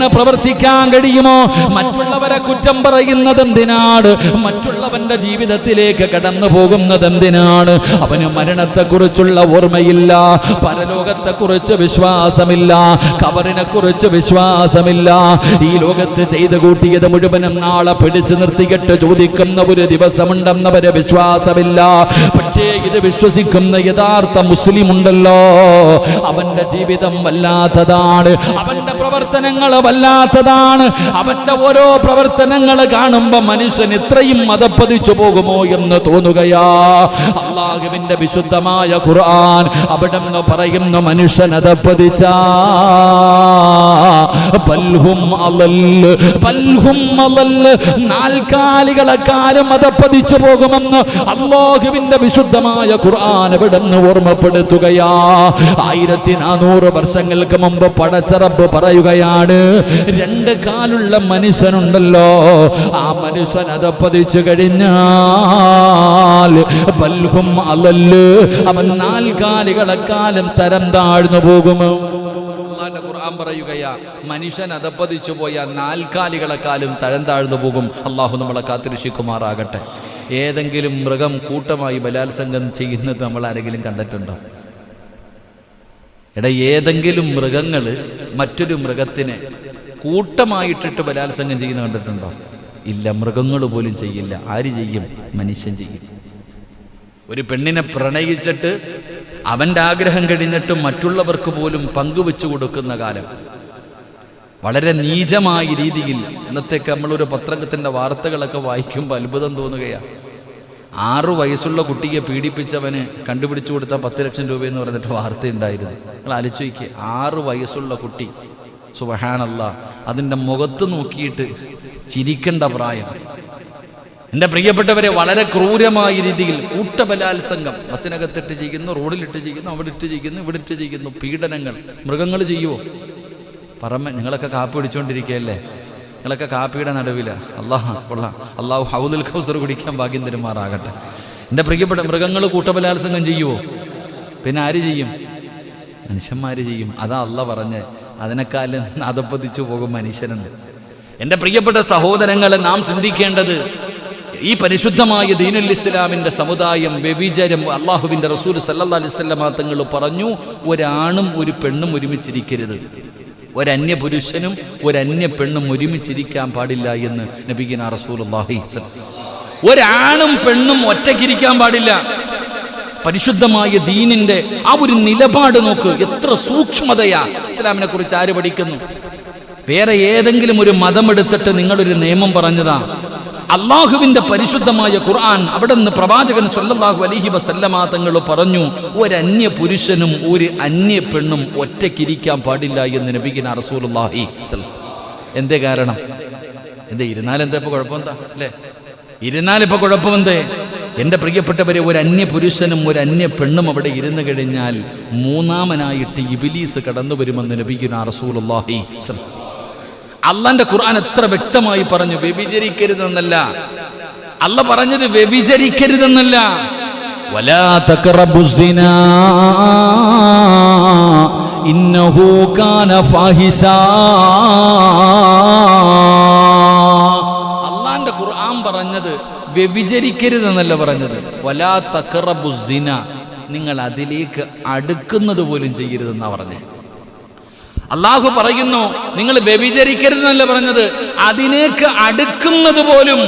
അങ്ങനെ പ്രവർത്തിക്കാൻ കഴിയുമോ? മറ്റുള്ളവരെ കുറ്റം പറയുന്നത് എന്തിനാണ്? മറ്റുള്ളവന്റെ ജീവിതത്തിലേക്ക് കടന്നു പോകുന്നത് എന്തിനാണ്? അവന് മരണത്തെക്കുറിച്ചുള്ള ഓർമ്മയില്ല, പരലോകത്തെക്കുറിച്ച് വിശ്വാസമില്ല, ഖബറിനെ കുറിച്ച് വിശ്വാസമില്ല. ഈ ലോകത്ത് ചെയ്തു കൂട്ടിയത് മുഴുവനും നാളെ പിടിച്ചു നിർത്തിയിട്ട് ചോദിക്കുന്ന ഒരു ദിവസമുണ്ടെന്നവരെ വിശ്വാസമില്ല. പക്ഷേ ഇത് വിശ്വസിക്കുന്ന യഥാർത്ഥ മുസ്ലിം ഉണ്ടല്ലോ, അവന്റെ ജീവിതം വല്ലാത്തതാണ്, അവന്റെ പ്രവർത്തനങ്ങൾ വല്ലാത്തതാണ്. അവന്റെ ഓരോ പ്രവർത്തനങ്ങൾ കാണുമ്പോ മനുഷ്യൻ ഇത്രയും മതപ്പതിച്ചു പോകുമോ എന്ന് തോന്നുകയാ. അല്ലാഹുവിന്റെ വിശുദ്ധമായ ഖുർആൻ അവിടെ നിന്ന് പറയുന്നു, മനുഷ്യൻ അതപ്പതിച്ച നാൽക്കാലികളെക്കാരും അതപ്പതിച്ചു പോകുമെന്ന് അല്ലാഹുവിന്റെ വിശുദ്ധമായ ഖുർആൻ ഇവിടെ നിന്ന് ഓർമ്മപ്പെടുത്തുകയാ. 1400 വർഷങ്ങൾക്ക് മുമ്പ് പടച്ച റബ്ബ് പറയുകയാണ്, 2 കാലുള്ള മനുഷ്യനുണ്ടല്ലോ, ആ മനുഷ്യൻ അതപ്പതിച്ചു കഴിഞ്ഞാൽ ബൽഹും അളല്, അവൻ 4 കാലികളെക്കാലം തരം താഴ്ന്നു പോകുമോ. അല്ലാഹുവിന്റെ ഖുർആൻ പറയുകയാ, മനുഷ്യൻ അതപ്പതിച്ചു പോയാൽ 4 കാലികളെക്കാലും തരം താഴ്ന്നു പോകും. അല്ലാഹു നമ്മളെ കാത്തിരക്ഷിക്കുമാറാകട്ടെ. ഏതെങ്കിലും മൃഗം കൂട്ടമായി ബലാത്സംഗം ചെയ്യുന്നത് നമ്മൾ ആരെങ്കിലും കണ്ടിട്ടുണ്ടോ? ഏതെങ്കിലും മൃഗങ്ങൾ മറ്റൊരു മൃഗത്തിനെ കൂട്ടമായിട്ടിട്ട് ബലാത്സംഗം ചെയ്യുന്ന കണ്ടിട്ടുണ്ടോ? ഇല്ല, മൃഗങ്ങൾ പോലും ചെയ്യില്ല. ആര് ചെയ്യും? മനുഷ്യൻ ചെയ്യും. ഒരു പെണ്ണിനെ പ്രണയിച്ചിട്ട് അവൻ്റെ ആഗ്രഹം കഴിഞ്ഞിട്ട് മറ്റുള്ളവർക്ക് പോലും പങ്കുവെച്ചു കൊടുക്കുന്ന കാലം, വളരെ നീചമായ രീതിയിൽ. ഇന്നത്തേക്ക് നമ്മളൊരു പത്രത്തിൻ്റെ വാർത്തകളൊക്കെ വായിക്കുമ്പോൾ അത്ഭുതം തോന്നുകയാണ്. 6 വയസ്സുള്ള കുട്ടിയെ പീഡിപ്പിച്ചവന് കണ്ടുപിടിച്ചു കൊടുത്ത 10 ലക്ഷം രൂപയെന്ന് പറഞ്ഞിട്ട് വാർത്തയുണ്ടായിരുന്നു. നിങ്ങൾ ആലോചിക്കുക, 6 വയസ്സുള്ള കുട്ടി, സുബ്ഹാനല്ലാഹ്, അതിൻ്റെ മുഖത്ത് നോക്കിയിട്ട് ചിരിക്കേണ്ട പ്രായം. എൻ്റെ പ്രിയപ്പെട്ടവരെ, വളരെ ക്രൂരമായ രീതിയിൽ കൂട്ടബലാത്സംഗം, ബസ്സിനകത്തിട്ട് ചെയ്യുന്നു, റോഡിലിട്ട് ചെയ്യുന്നു, അവിടെ ഇട്ട് ചെയ്യുന്നു, ഇവിടെ ഇട്ട് ചെയ്യുന്നു, പീഡനങ്ങൾ. മൃഗങ്ങൾ ചെയ്യുമോ? നിങ്ങളൊക്കെ കാപ്പി പിടിച്ചുകൊണ്ടിരിക്കുകയല്ലേ? നിങ്ങളൊക്കെ കാപ്പിയുടെ നടുവില. അള്ളാഹു ഹൗദുൽ കൗസർ കുടിക്കാൻ ഭാഗ്യം തരുമാറാകട്ടെ. എൻ്റെ പ്രിയപ്പെട്ട, മൃഗങ്ങൾ കൂട്ടബലാത്സംഗം ചെയ്യുമോ? പിന്നെ ആര് ചെയ്യും? മനുഷ്യന്മാർ ചെയ്യും. അതാ അള്ളാഹ് പറഞ്ഞ്, അതിനേക്കാളും അതപ്പതിച്ചു പോകും മനുഷ്യനെന്ന്. എൻ്റെ പ്രിയപ്പെട്ട സഹോദരങ്ങളെ, നാം ചിന്തിക്കേണ്ടത്, ഈ പരിശുദ്ധമായ ദീനുൽ ഇസ്ലാമിൻ്റെ സമുദായം വ്യഭിചാരം, അള്ളാഹുവിൻ്റെ റസൂൽ സല്ലല്ലാഹു അലൈഹി വസല്ലം തങ്ങൾ പറഞ്ഞു, ഒരാണും ഒരു പെണ്ണും ഒരുമിച്ചിരിക്കരുത്, ഒരന്യ പുരുഷനും ഒരന്യ പെണ്ണും ഒരുമിച്ചിരിക്കാൻ പാടില്ല എന്ന് നബിഗിന റസൂലുള്ളാഹി. ഒരാണും പെണ്ണും ഒറ്റയ്ക്കിരിക്കാൻ പാടില്ല. പരിശുദ്ധമായ ദീനിന്റെ ആ ഒരു നിലപാട് നോക്ക്, എത്ര സൂക്ഷ്മതയാ. ഇസ്ലാമിനെ കുറിച്ച് ആര് പഠിക്കുന്നു? വേറെ ഏതെങ്കിലും ഒരു മതം എടുത്തിട്ട് നിങ്ങളൊരു നിയമം പറഞ്ഞതാ? അള്ളാഹുവിന്റെ പരിശുദ്ധമായ ഖുർആൻ, അവിടെ നിന്ന് പ്രവാചകൻ സല്ലല്ലാഹു അലൈഹി വസല്ലമ തങ്ങൾ പറഞ്ഞു, ഒരന്യ പുരുഷനും ഒരു അന്യ പെണ്ണും ഒറ്റയ്ക്കിരിക്കാൻ പാടില്ല എന്ന് നബിഗിന റസൂലുള്ളാഹി. എന്തേ കാരണം? എന്തേ ഇരുന്നാലെന്താ ഇപ്പൊ കുഴപ്പമെന്താ? അല്ലേ, ഇരുന്നാലിപ്പോ കുഴപ്പമെന്തേ? എൻ്റെ പ്രിയപ്പെട്ടവരെ, ഒരു അന്യ പുരുഷനും ഒരു അന്യ പെണ്ണും അവിടെ ഇരുന്ന് കഴിഞ്ഞാൽ മൂന്നാമനായിട്ട് ഇബ്ലീസ് കടന്നു വരുമെന്ന് നബിഗിന റസൂലുള്ളാഹി. അള്ളാന്റെ ഖുർആൻ എത്ര വ്യക്തമായി പറഞ്ഞു, വ്യഭിചരിക്കരുതെന്നല്ല. അല്ല പറഞ്ഞത് വ്യഭിചരിക്കരുതെന്നല്ല, വലാ തഖറബുസ്സിനാ ഇന്നഹു കാന ഫാഹിശാ. അള്ളാന്റെ ഖുർആൻ പറഞ്ഞത് വ്യഭിചരിക്കരുതെന്നല്ല പറഞ്ഞത്, വലാ തഖറബുസ്സിന, നിങ്ങൾ അതിലേക്ക് അടുക്കുന്നത് പോലും ചെയ്യരുതെന്നാ പറഞ്ഞത്. അള്ളാഹു പറയുന്നു, നിങ്ങൾ വ്യഭിചരിക്കരുതെന്നല്ല പറഞ്ഞത്, അതിലേക്ക് അടുക്കുന്നത് പോലും.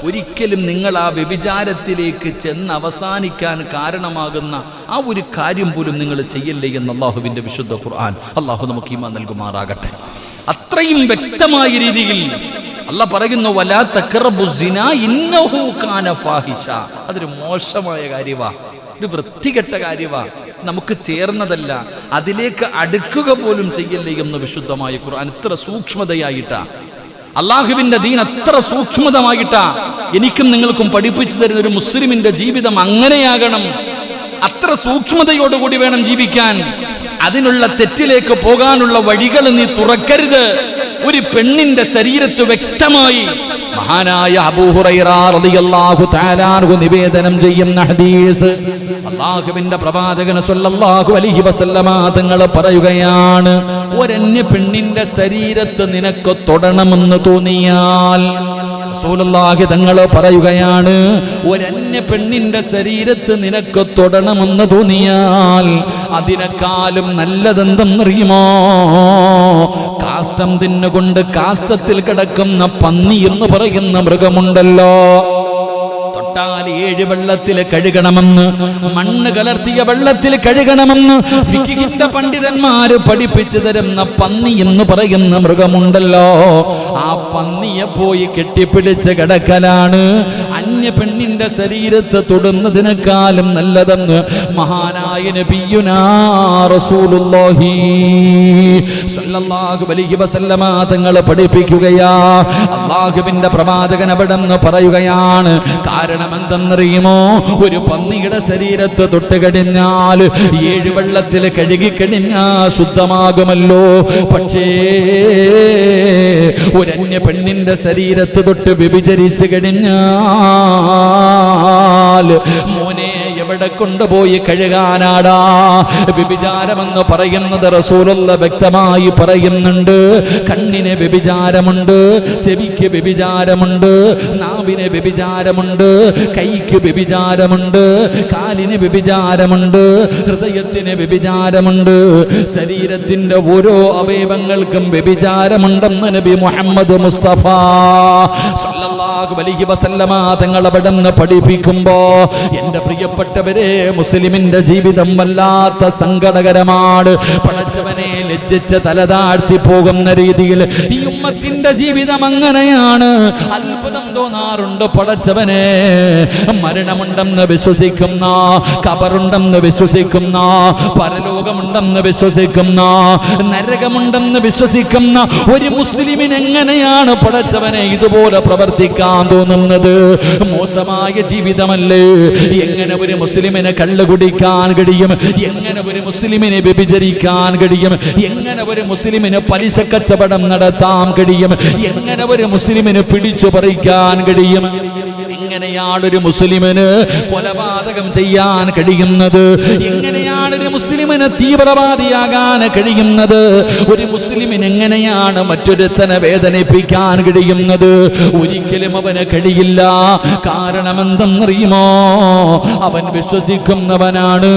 ഒരിക്കലും നിങ്ങൾ ആ വ്യഭിചാരത്തിലേക്ക് ചെന്ന് അവസാനിക്കാൻ കാരണമാകുന്ന ആ ഒരു കാര്യം പോലും നിങ്ങൾ ചെയ്യല്ലേ എന്ന് അള്ളാഹുവിൻ്റെ വിശുദ്ധ ഖുർആൻ. അള്ളാഹു നമുക്ക് ഈമാൻ നൽകുമാറാകട്ടെ. അത്രയും വ്യക്തമായ രീതിയിൽ അള്ളാഹ് പറയുന്നു, വലാ തഖറബുസ്സിന ഇന്നഹു കാന ഫാഹിശ. അതൊരു മോശമായ കാര്യമാ, ഒരു വൃത്തികെട്ട കാര്യമാ, നമുക്ക് ചേർന്നതല്ല, അതിലേക്ക് അടുക്കുക പോലും ചെയ്യല്ലേ എന്ന് വിശുദ്ധമായ ഖുർആൻ. ഇത്ര സൂക്ഷ്മതയായിട്ടാ അള്ളാഹുവിന്റെ ദീൻ, അത്ര സൂക്ഷ്മതമായിട്ടാ എനിക്കും നിങ്ങൾക്കും പഠിപ്പിച്ചു തരുന്ന ഒരു മുസ്ലിമിന്റെ ജീവിതം അങ്ങനെയാകണം. അത്ര സൂക്ഷ്മതയോടുകൂടി വേണം ജീവിക്കാൻ. അതിനുള്ള തെറ്റിലേക്ക് പോകാനുള്ള വഴികൾ നീ തുറക്കരുത്. ഒരു പെണ്ണിന്റെ ശരീരത്ത് വ്യക്തമായി മഹാനായ അബൂ ഹുറൈറ റളിയല്ലാഹു തആല അൻഹു നിവേദനം ചെയ്യുന്ന ഹദീസ്, അല്ലാഹുവിന്റെ പ്രവാചകൻ സ്വല്ലല്ലാഹു അലൈഹി വസല്ലമ തങ്ങൾ പറയുകയാണ്, ഒരന്യ പെണ്ണിന്റെ ശരീരത്ത് നിനക്ക് തൊടണമെന്ന് തോന്നിയാൽ, റസൂലുള്ളാഹി തങ്ങൾ പറയുകയാണ്, ഒരന്യ പെണ്ണിന്റെ ശരീരത്ത് നിനക്ക് തൊടണമെന്ന് തോന്നിയാൽ അതിനേക്കാളും നല്ലതെന്തെന്നറിയുമോ? കാഷ്ടം തിന്നുകൊണ്ട് കാഷ്ടത്തിൽ കിടക്കുന്ന പന്നി എന്ന് പറയുന്ന മൃഗമുണ്ടല്ലോ, തൊട്ടാൽ 7 വെള്ളത്തിൽ കഴുകണമെന്ന്, മണ്ണ് കലർത്തിയ വെള്ളത്തിൽ കഴുകണമെന്ന് ഫിഖിന്റെ പണ്ഡിതന്മാര് പഠിപ്പിച്ചു തരുന്ന പന്നി എന്ന് പറയുന്ന മൃഗമുണ്ടല്ലോ, ആ പന്നിയെ പോയി കെട്ടിപ്പിടിച്ച് കിടക്കലാണ് അന്യ പെണ്ണിന്റെ ശരീരത്ത് തൊടുന്നതിനേക്കാളും നല്ലതെന്ന് മഹാനായ നബിയുനാ റസൂലുള്ളാഹി സ്വല്ലല്ലാഹു അലൈഹി വസല്ലമ തങ്ങൾ പഠിപ്പിക്കുകയാ. അല്ലാഹുവിന്റെ പ്രവാചകൻ അവിടെന്ന് പറയുകയാണ്, കാരണം എന്തെന്നറിയുമോ? ഒരു പന്നിയുടെ ശരീരത്ത് തൊട്ട് കഴിഞ്ഞാൽ 7 വെള്ളത്തിൽ കഴുകിക്കഴിഞ്ഞാൽ ശുദ്ധമാകുമല്ലോ. പക്ഷേ ഒരന്യ പെണ്ണിന്റെ ശരീരത്ത് തൊട്ട് വ്യഭിചരിച്ചു കഴിഞ്ഞാൽ മോനെ എവിടെ കൊണ്ടുപോയി കഴുകാനാടാ? വ്യഭിചാരമെന്ന് പറയുന്നത് റസൂലുള്ള വ്യക്തമായി പറയുന്നുണ്ട്. കണ്ണിന് വ്യഭിചാരമുണ്ട്, ചെവിക്ക് വ്യഭിചാരമുണ്ട്, നാവിന് വ്യഭിചാരമുണ്ട്, കൈക്ക് വ്യഭിചാരമുണ്ട്, കാലിന് വ്യഭിചാരമുണ്ട്, ഹൃദയത്തിന് വ്യഭിചാരമുണ്ട്, ശരീരത്തിന്റെ ഓരോ അവയവങ്ങൾക്കും വ്യഭിചാരമുണ്ടെന്ന് നബി മുഹമ്മദ് മുസ്തഫ സ്വല്ലല്ലാഹു അലൈഹി വസല്ലമ തങ്ങൾ അവിടുന്ന് പഠിപ്പിക്കുമ്പോ, എന്റെ പ്രിയപ്പെട്ടവരെ, മുസ്ലിമിന്റെ ജീവിതം വല്ലാത്ത സങ്കടകരമാണ്. പടച്ചവനെ ലജ്ജിച്ച് തലതാഴ്ത്തി പോകുന്ന രീതിയിൽ ഈ ഉമ്മത്തിന്റെ ജീവിതം അങ്ങനെയാണ്. അത്ഭുതം തോന്നാറുണ്ട്. പടച്ചവനെ, മരണമുണ്ടെന്ന് വിശ്വസിക്കുന്ന, ഖബറുണ്ടെന്ന് വിശ്വസിക്കുന്ന, പരലോകമുണ്ടെന്ന് വിശ്വസിക്കുന്ന, നരകമുണ്ടെന്ന് വിശ്വസിക്കുന്ന ഒരു മുസ്ലിമിന് എങ്ങനെയാണ് പടച്ചവനെ ഇതുപോലെ പ്രവർത്തിക്കാൻ തോന്നുന്നത്? മോശമായ ജീവിതമല്ലേ? എങ്ങനെ ഒരു മുസ്ലിമിനെ കള്ളു കുടിക്കാൻ കഴിയും? എങ്ങനെ ഒരു മുസ്ലിമിനെ വ്യഭിചരിക്കാൻ കഴിയും? എങ്ങനെ ഒരു മുസ്ലിമിന് പലിശ കച്ചവടം നടത്താൻ കഴിയും? എങ്ങനെ ഒരു മുസ്ലിമിന് പിടിച്ചു പറിക്കാൻ കഴിയും? എങ്ങനെയാണ് ഒരു മുസ്ലിമിന് കൊലപാതകം ചെയ്യാൻ കഴിയുന്നത്? എങ്ങനെയാണ് ഒരു മുസ്ലിമിന് തീവ്രവാദിയാകാൻ കഴിയുന്നത്? ഒരു മുസ്ലിമിന് എങ്ങനെയാണ് മറ്റൊരുത്തനെ വേദനിപ്പിക്കാൻ കഴിയുന്നത്? ഒരിക്കലും അവന് കഴിയില്ല. കാരണം എന്തെന്നറിയുമോ? അവൻ വിശ്വസിക്കുന്നവനാണ്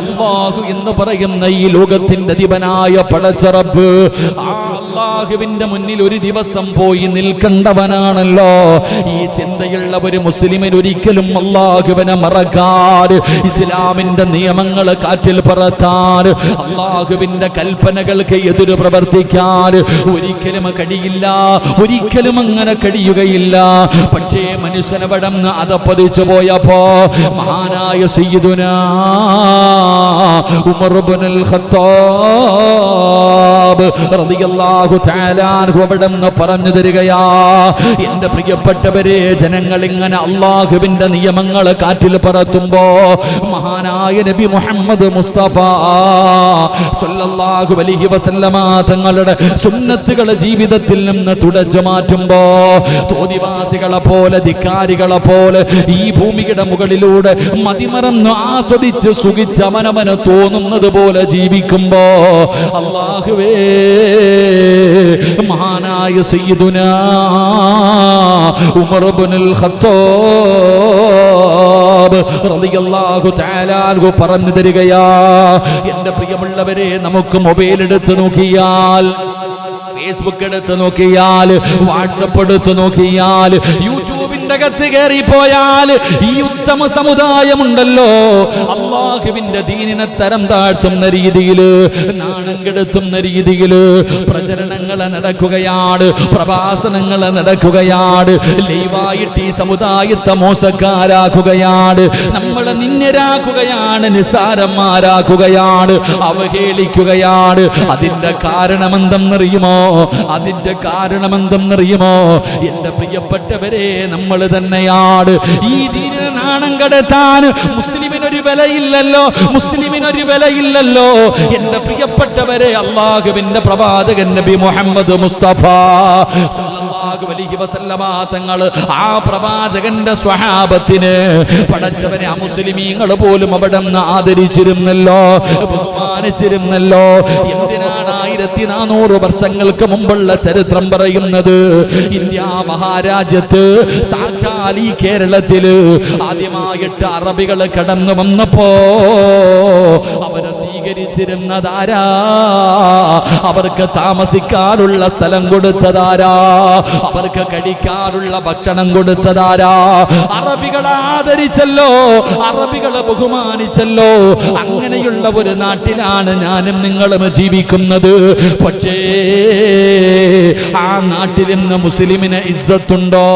അല്ലാഹു എന്ന് പറയുന്ന ഈ ലോകത്തിന്റെ അധിപനായ പടച്ച റബ്ബ്. ആ അല്ലാഹുവിന്റെ മുന്നിൽ ഒരു ദിവസം പോയി നിൽക്കേണ്ടവനാണല്ലോ. ഈ ചിന്തയുള്ള ഒരു മുസ്ലിമിന് ഒരിക്കലും അല്ലാഹുവിനെ മറക്കാൻ, ഇസ്ലാമിന്റെ നിയമങ്ങൾ കാറ്റിൽ പറത്താൻ, അല്ലാഹുവിന്റെ കൽപ്പനകൾക്ക് എതിര് പ്രവർത്തിക്കാൻ ഒരിക്കലും കഴിയില്ല. ഒരിക്കലും അങ്ങനെ കഴിയുകയില്ല. പക്ഷേ മനുഷ്യനവിടം അതപ്പതിച്ചു പോയപ്പോ മഹാനായ സയ്യിദുനാ ഉമർ ഇബ്നുൽ ഖത്താബ് റളിയല്ലാഹു തആല അൻഹു അവിടെന്ന് പറഞ്ഞു തരികയാ, എന്റെ പ്രിയപ്പെട്ടവരെ, ജനങ്ങൾ ഇങ്ങനെ അല്ലാഹുവിന്റെ നിയമങ്ങൾ കാറ്റിൽ പറത്തുമ്പോ മഹാനായ നബി മുഹമ്മദ് മുസ്തഫ സ്വല്ലല്ലാഹു അലൈഹി വസല്ലമ തങ്ങളുടെ സുന്നത്തുകൾ ജീവിതത്തിൽ നിന്ന് തുടച്ചു മാറ്റുമ്പോ തോതിവാസികളെ പോലെ, ധിക്കാരികളെ പോലെ ഈ ഭൂമിയുടെ മുകളിലൂടെ മതിമറന്ന് ആസ്വദിച്ച് സുഖിച്ച് അവനവന് തോന്നുന്നത് പോലെ ജീവിക്കുമ്പോ അല്ലാഹുവേ, മഹാനായ സയ്യിദുനാ ഉമർ ഇബ്നുൽ ഖത്താബ് റളിയല്ലാഹു തആല അൻഹു പറഞ്ഞു തരികയാ, എന്റെ പ്രിയമുള്ളവരെ, നമുക്ക് മൊബൈൽ എടുത്ത് നോക്കിയാൽ, ഫേസ്ബുക്ക് എടുത്ത് നോക്കിയാൽ, വാട്സപ്പ് എടുത്ത് നോക്കിയാൽ, യൂട്യൂബിന്റെ അകത്ത് കയറിപ്പോയാൽ ഈ ഉത്തമ സമുദായമുണ്ടല്ലോ, അല്ലാഹുവിന്റെ ദീനിനെ തരം താഴ്ത്തുന്ന രീതിയിൽ, നാണം കെടുത്തുന്ന രീതിയിൽ പ്രചരണങ്ങൾ നടക്കുകയാണ്, പ്രഭാഷണങ്ങൾ നടക്കുകയാണ്. ലൈവായിട്ട് ഈ സമുദായത്തെ മോശക്കാരാക്കുകയാണ്, നമ്മളെ നിന്യരാക്കുകയാണ്, നിസ്സാരന്മാരാക്കുകയാണ്, അവഹേളിക്കുകയാണ്. അതിന്റെ കാരണമെന്തെന്നറിയുമോ? അതിന്റെ കാരണമെന്തെന്നറിയുമോ? എന്റെ പ്രിയപ്പെട്ടവരെ, നമ്മൾ തന്നെയാണ്. ഈ ദീനിനെ നാണം കെടുത്താൻ മുസ്ലിമിനൊരു വിലയില്ലല്ലോ, മുസ്ലിമിനൊരു വിലയില്ലല്ലോ. എന്റെ പ്രിയപ്പെട്ടവരെ, അല്ലാഹുവിന്റെ പ്രവാചകൻ നബി മുഹമ്മദ് മുസ്തഫ സ്വല്ലല്ലാഹു സല്ലല്ലാഹു അലൈഹി വസല്ലമ തങ്ങൾ ആ പ്രവാചകന്റെ സ്വഹാബത്തിന് പടച്ചവനെ അമുസ്ലിമീങ്ങൾ പോലും അവിടെ നിന്ന് ആദരിച്ചിരുന്നല്ലോ, ബഹുമാനിച്ചിരുന്നല്ലോ. എന്തിനാണ് 1400 വർഷങ്ങൾക്ക് മുമ്പുള്ള ചരിത്രം പറയുന്നത്? ഇന്ത്യ മഹാരാജ്യത്ത് സാക്ഷാൽ ഈ കേരളത്തില് ആദ്യമായിട്ട് അറബികൾ കടന്നു വന്നപ്പോ അവരെ സ്വീകരിച്ചിരുന്നതാരാ? അവർക്ക് താമസിക്കാനുള്ള സ്ഥലം കൊടുത്തതാരാ? അവർക്ക് കഴിക്കാനുള്ള ഭക്ഷണം കൊടുത്തതാരാ? അറബികളെ ആദരിച്ചല്ലോ, അറബികളെ ബഹുമാനിച്ചല്ലോ. അങ്ങനെയുള്ള ഒരു നാട്ടിലാണ് ഞാനും നിങ്ങളും ജീവിക്കുന്നത്. പക്ഷേ ആ നാട്ടിൽ ഇന്ന് മുസ്ലിമിന് ഇസ്സത്തുണ്ടോ?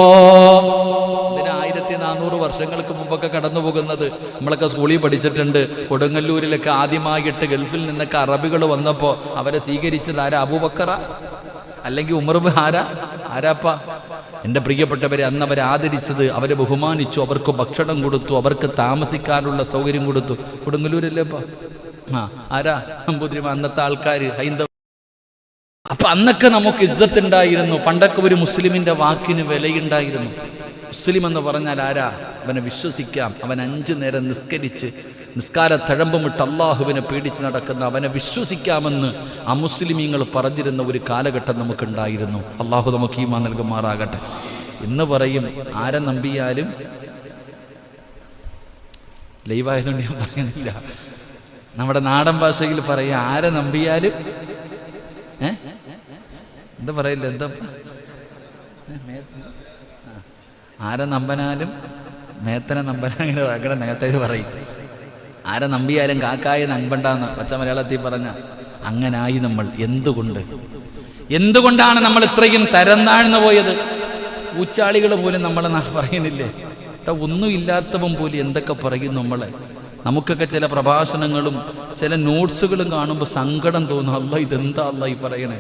1400 വർഷങ്ങൾക്ക് മുമ്പൊക്കെ കടന്നു പോകുന്നത് നമ്മളൊക്കെ സ്കൂളിൽ പഠിച്ചിട്ടുണ്ട്. കൊടുങ്ങല്ലൂരിലൊക്കെ ആദ്യമായിട്ട് ഗൾഫിൽ നിന്നൊക്കെ അറബികൾ വന്നപ്പോൾ അവരെ സ്വീകരിച്ചത് ആരാ? അബൂബക്കറ അല്ലെങ്കിൽ ഉമർ? ആരാപ്പ? എൻ്റെ പ്രിയപ്പെട്ടവരെ, അന്ന് അവരെ ആദരിച്ചത്, അവരെ ബഹുമാനിച്ചു, അവർക്ക് ഭക്ഷണം കൊടുത്തു, അവർക്ക് താമസിക്കാനുള്ള സൗകര്യം കൊടുത്തു. കൊടുങ്ങല്ലൂരല്ലേപ്പ? ആരാ? നമ്പൂതിരിമാർ, അന്നത്തെ ആൾക്കാർ, ഹൈന്ദവ. അപ്പൊ അന്നൊക്കെ നമുക്ക് ഇസ്സത്ത് ഉണ്ടായിരുന്നു. പണ്ടൊക്കെ ഒരു മുസ്ലിമിന്റെ വാക്കിന് വിലയുണ്ടായിരുന്നു. മുസ്ലിം എന്ന് പറഞ്ഞാൽ ആരാ? അവനെ വിശ്വസിക്കാം. അവൻ 5 നേരം നിസ്കരിച്ച് നിസ്കാര തഴമ്പമിട്ട് അള്ളാഹുവിനെ പേടിച്ച് നടക്കുന്ന അവനെ വിശ്വസിക്കാമെന്ന് അമുസ്ലിമീങ്ങൾ പറഞ്ഞിരുന്ന ഒരു കാലഘട്ടം നമുക്കുണ്ടായിരുന്നു. അള്ളാഹു നമുക്ക് ഈമാൻ നൽകുമാറാകട്ടെ. ഇന്ന് പറയും ആരെ നമ്പിയാലും, ലൈവായതുകൊണ്ട് ഞാൻ പറയുന്നില്ല, നമ്മുടെ നാടൻ ഭാഷയിൽ പറയും ആരെ നമ്പിയാലും എന്താ പറയില്ല, എന്താ ആരെ നമ്പനാലും മേത്തനെ നമ്പന, അങ്ങനെ നേട്ടയിൽ പറയും. ആരെ നമ്പിയാലും കാക്കായ നമ്പണ്ടാന്ന് പച്ച മലയാളത്തിൽ പറഞ്ഞ അങ്ങനായി നമ്മൾ. എന്തുകൊണ്ടാണ് നമ്മൾ ഇത്രയും തരം താഴ്ന്നു പോയത്? ഊച്ചാളികൾ പോലും നമ്മളെ പറയുന്നില്ലേ? ഒന്നുമില്ലാത്തവൻ പോലും എന്തൊക്കെ പറയും നമ്മളെ. നമുക്കൊക്കെ ചില പ്രഭാഷണങ്ങളും ചില നോട്ട്സുകളും കാണുമ്പോൾ സങ്കടം തോന്നും. അല്ല, ഇതെന്താ അല്ല ഈ പറയണേ?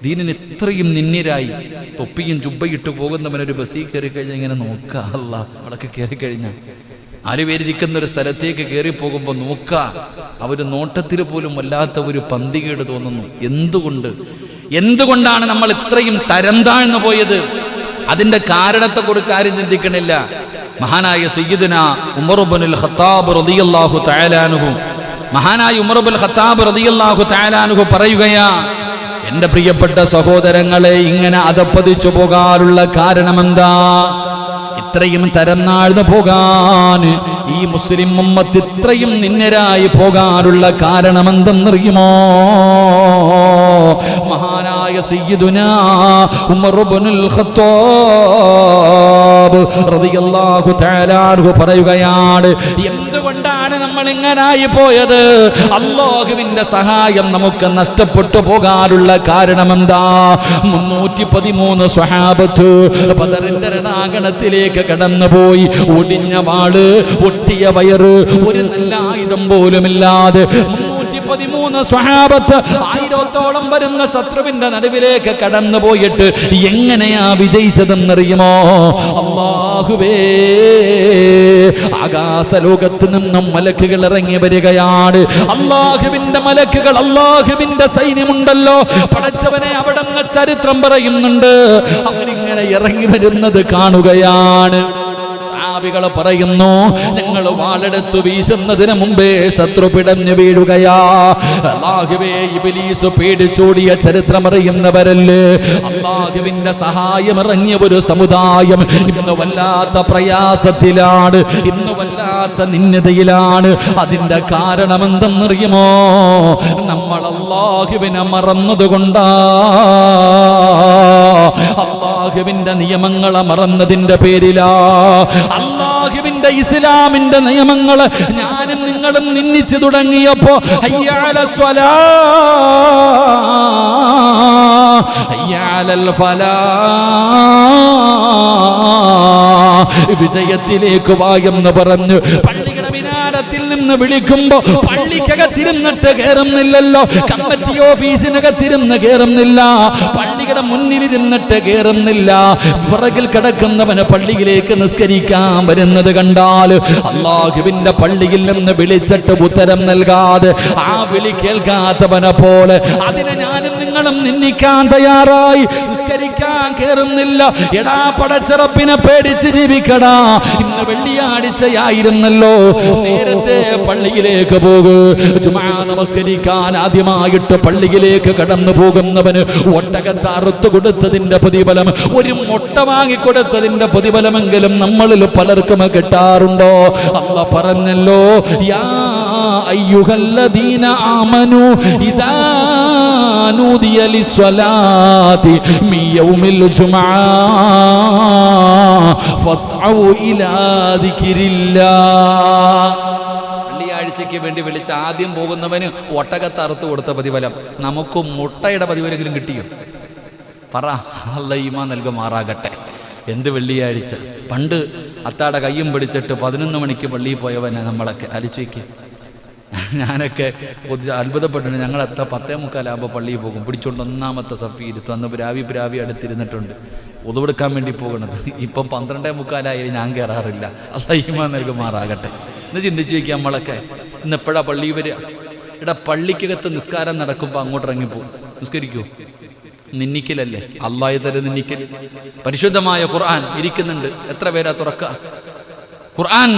ദീനിന് ഇത്രയും നിന്നിരായി തൊപ്പിയും ചുബ്ബയിട്ട് പോകുന്നവനൊരു ബസ്സിൽ കയറി കഴിഞ്ഞാൽ ഇങ്ങനെ നോക്കുക. അല്ല, അവളൊക്കെ കയറി കഴിഞ്ഞാൽ 4 പേരിരിക്കുന്ന ഒരു സ്ഥലത്തേക്ക് കയറി പോകുമ്പോൾ നോക്കുക, അവർ നോട്ടത്തിൽ പോലും വല്ലാത്ത ഒരു പന്തികേട് തോന്നുന്നു. എന്തുകൊണ്ടാണ് നമ്മൾ ഇത്രയും തരം താഴ്ന്നു പോയത്? അതിന്റെ കാരണത്തെക്കുറിച്ച് ആരും ചിന്തിക്കണില്ല. മഹാനായ സയ്യിദുനാ ഉമർ ഇബ്നുൽ ഖത്താബ് റളിയല്ലാഹു തആല അൻഹു, മഹാനായ ഉമർ ഇബ്നുൽ ഖത്താബ് റളിയല്ലാഹു തആല അൻഹു പറയുകയാ, എന്റെ പ്രിയപ്പെട്ട സഹോദരങ്ങളെ, ഇങ്ങനെ അധപ്പതിച്ചു പോകാനുള്ള കാരണമെന്താ? ഇത്രയും തരം താഴ്ന്നു പോകാൻ, ഈ മുസ്ലിം ഉമ്മത്ത് ഇത്രയും നിന്നരായി പോകാനുള്ള കാരണമെന്തെന്നറിയുമോ? മഹാനായ സയ്യിദുനാ ഉമർ ഇബ്നുൽ ഖത്താബ് റളിയല്ലാഹു തആല അൻഹു പറയുകയാണ്, എന്തുകൊണ്ടാണ് നമ്മൾ ഇങ്ങനായി പോയത്? അല്ലാഹുവിന്റെ സഹായം നമുക്ക് നഷ്ടപ്പെട്ടു പോകാനുള്ള കാരണമെന്താ? 313 സ്വഹാബത്ത് ബദറിന്റെ രണാങ്കണത്തിലേക്ക് കടന്നുപോയി. ഒടിഞ്ഞ വാള്, ഒട്ടിയ വയറ്, ഒരു നല്ല ആയുധം പോലുമില്ലാതെ 313 സ്വഹാബത്ത് 1000-ഓളം വരുന്ന ശത്രുവിന്റെ നടുവിലേക്ക് കടന്നു പോയിട്ട് എങ്ങനെയാ വിജയിച്ചതെന്നറിയുമോ? അല്ലാഹുവേ, ആകാശലോകത്ത് നിന്നും മലക്കുകൾ ഇറങ്ങി വരികയാണ്. അല്ലാഹുവിന്റെ മലക്കുകൾ, അല്ലാഹുവിന്റെ സൈന്യമുണ്ടല്ലോ പടച്ചവനെ, അവിടെ നിന്ന് ചരിത്രം പറയുന്നുണ്ട്. അവരിങ്ങനെ ഇറങ്ങി വരുന്നത് കാണുകയാണ്. സഹാബികൾ പറയുന്നു, ഞങ്ങൾ വാളെടുത്തു വീശുന്നതിന് മുമ്പേ ശത്രു പിടഞ്ഞു വീഴുകയാ. അല്ലാഹുവേ, ഇബ്ലീസ് പേടിച്ചോടിയ ചരിത്രം അറിയുന്നവരല്ലേ? അല്ലാഹുവിന്റെ സഹായം ഇറങ്ങിയ ഒരു സമുദായം ഇന്ന് വല്ലാത്ത പ്രയാസത്തിലാണ്, ഇന്ന് വല്ലാത്ത നിന്ദതയിലാണ്. അതിന്റെ കാരണം എന്തെന്നറിയുമോ? നമ്മൾ അല്ലാഹുവിനെ മറന്നതുകൊണ്ടാ. അല്ലാഹുവിന്റെ നിയമങ്ങളെ മറന്നതിന്റെ പേരിലാ, അല്ലാഹുവിന്റെ ഇസ്ലാമിന്റെ നിയമങ്ങള് ഞാനും നിങ്ങളും നിന്ദിച്ചു തുടങ്ങിയപ്പോ ഹയ്യ അലൽ സ്വലാ ഹയ്യ അലൽ ഫലാ, വിജയത്തിലേക്ക് വായെന്ന് പറഞ്ഞു പള്ളിയുടെ മിനാരത്തിൽ നിന്ന് വിളിക്കുമ്പോ പള്ളിക്കകത്തിരുന്നിട്ട് കയറുന്നില്ലല്ലോ, കമ്മിറ്റി ഓഫീസിനകത്തിരുന്ന് കയറുന്നില്ല, പള്ളിയുടെ മുന്നിലിരുന്നിട്ട് കയറുന്നില്ല. പുറകിൽ കിടക്കുന്നവന് പള്ളിയിലേക്ക് നിസ്കരിക്കാൻ വരുന്നത് കണ്ടാൽ അല്ലാഹുവിന്റെ പള്ളിയിൽ നിന്ന് വിളിച്ചിട്ട് ഉത്തരം നൽകാതെ ആ വിളി കേൾക്കാത്തവനെ പോലെ അതിനെ ഞാനും നിങ്ങൾ ഞങ്ങളും നിന്നിക്കാൻ തയ്യാറായി, നിസ്കരിക്കാൻ കേറുന്നില്ല. എടാ പടച്ചറപ്പിനെ പേടിച്ച് ജീവിക്കടാ. ഇന്ന് വെള്ളിയാഴ്ചയായിരുന്നല്ലോ, നേരത്തെ പള്ളിയിലേക്ക് പോകൂ. ജുമാ നമസ്കരിക്കാൻ ആദ്യമായിട്ട് പള്ളിയിലേക്ക് കടന്നു പോകുന്നവന് ഒട്ടകത്തെ അറുത്തു കൊടുത്തതിന്റെ പ്രതിഫലം, ഒരു മുട്ട വാങ്ങിക്കൊടുത്തതിന്റെ പ്രതിഫലമെങ്കിലും നമ്മളിൽ പലർക്കും കിട്ടാറുണ്ടോ? അല്ലാഹ് പറഞ്ഞല്ലോ, യാ അയ്യുഹല്ലദീന ആമനൂ ഇദാ നൂദിയ ലിസ്സലാത്തി മിൻ യൗമിൽ ജുമുഅ ഫസ്ഔ ഇലാ ദിക്രില്ലാഹ്. വെള്ളിയാഴ്ചയ്ക്ക് വേണ്ടി വിളിച്ച് ആദ്യം പോകുന്നവന് ഒട്ടകത്തെ അറുത്തു കൊടുത്ത പ്രതിഫലം നമുക്ക് മുട്ടയുടെ പ്രതിഫലെങ്കിലും കിട്ടിയോ? പറ. അല്ലാഹ് ഈമാൻ നൽകുമാറാകട്ടെ. എന്ത് വെള്ളിയാഴ്ച! പണ്ട് അത്താടെ കയ്യും പിടിച്ചിട്ട് 11 മണിക്ക് പള്ളിയിൽ പോയവനെ നമ്മളൊക്കെ ആലോചിക്കുക. ഞാനൊക്കെ അത്ഭുതപ്പെട്ടിട്ടുണ്ട്. ഞങ്ങൾ 10:45 പള്ളിയിൽ പോകും, പിടിച്ചുകൊണ്ട് ഒന്നാമത്തെ സഫി ഇരുത്തും. അന്ന് പ്രാവി അടുത്തിരുന്നിട്ടുണ്ട് ഒതുവെടുക്കാൻ വേണ്ടി പോകുന്നത്. ഇപ്പം 12:45 ഞാൻ കയറാറില്ല. അല്ലാഹ് ഈമാൻ നൽകുമാറാകട്ടെ. ഇന്ന് ചിന്തിച്ച് വയ്ക്കുക, നമ്മളൊക്കെ ഇന്ന് എപ്പോഴാണ് പള്ളി വരിക? ഇവിടെ പള്ളിക്കകത്ത് നിസ്കാരം നടക്കുമ്പോൾ അങ്ങോട്ട് ഇറങ്ങിപ്പോവും. നിസ്കരിക്കൂ? നിന്നിക്കലല്ലേ? അല്ലാഹു തആല നിന്നിക്കൽ. പരിശുദ്ധമായ ഖുർആൻ ഇരിക്കുന്നുണ്ട്, എത്ര പേരാ തുറക്കുക? ഖുർആൻ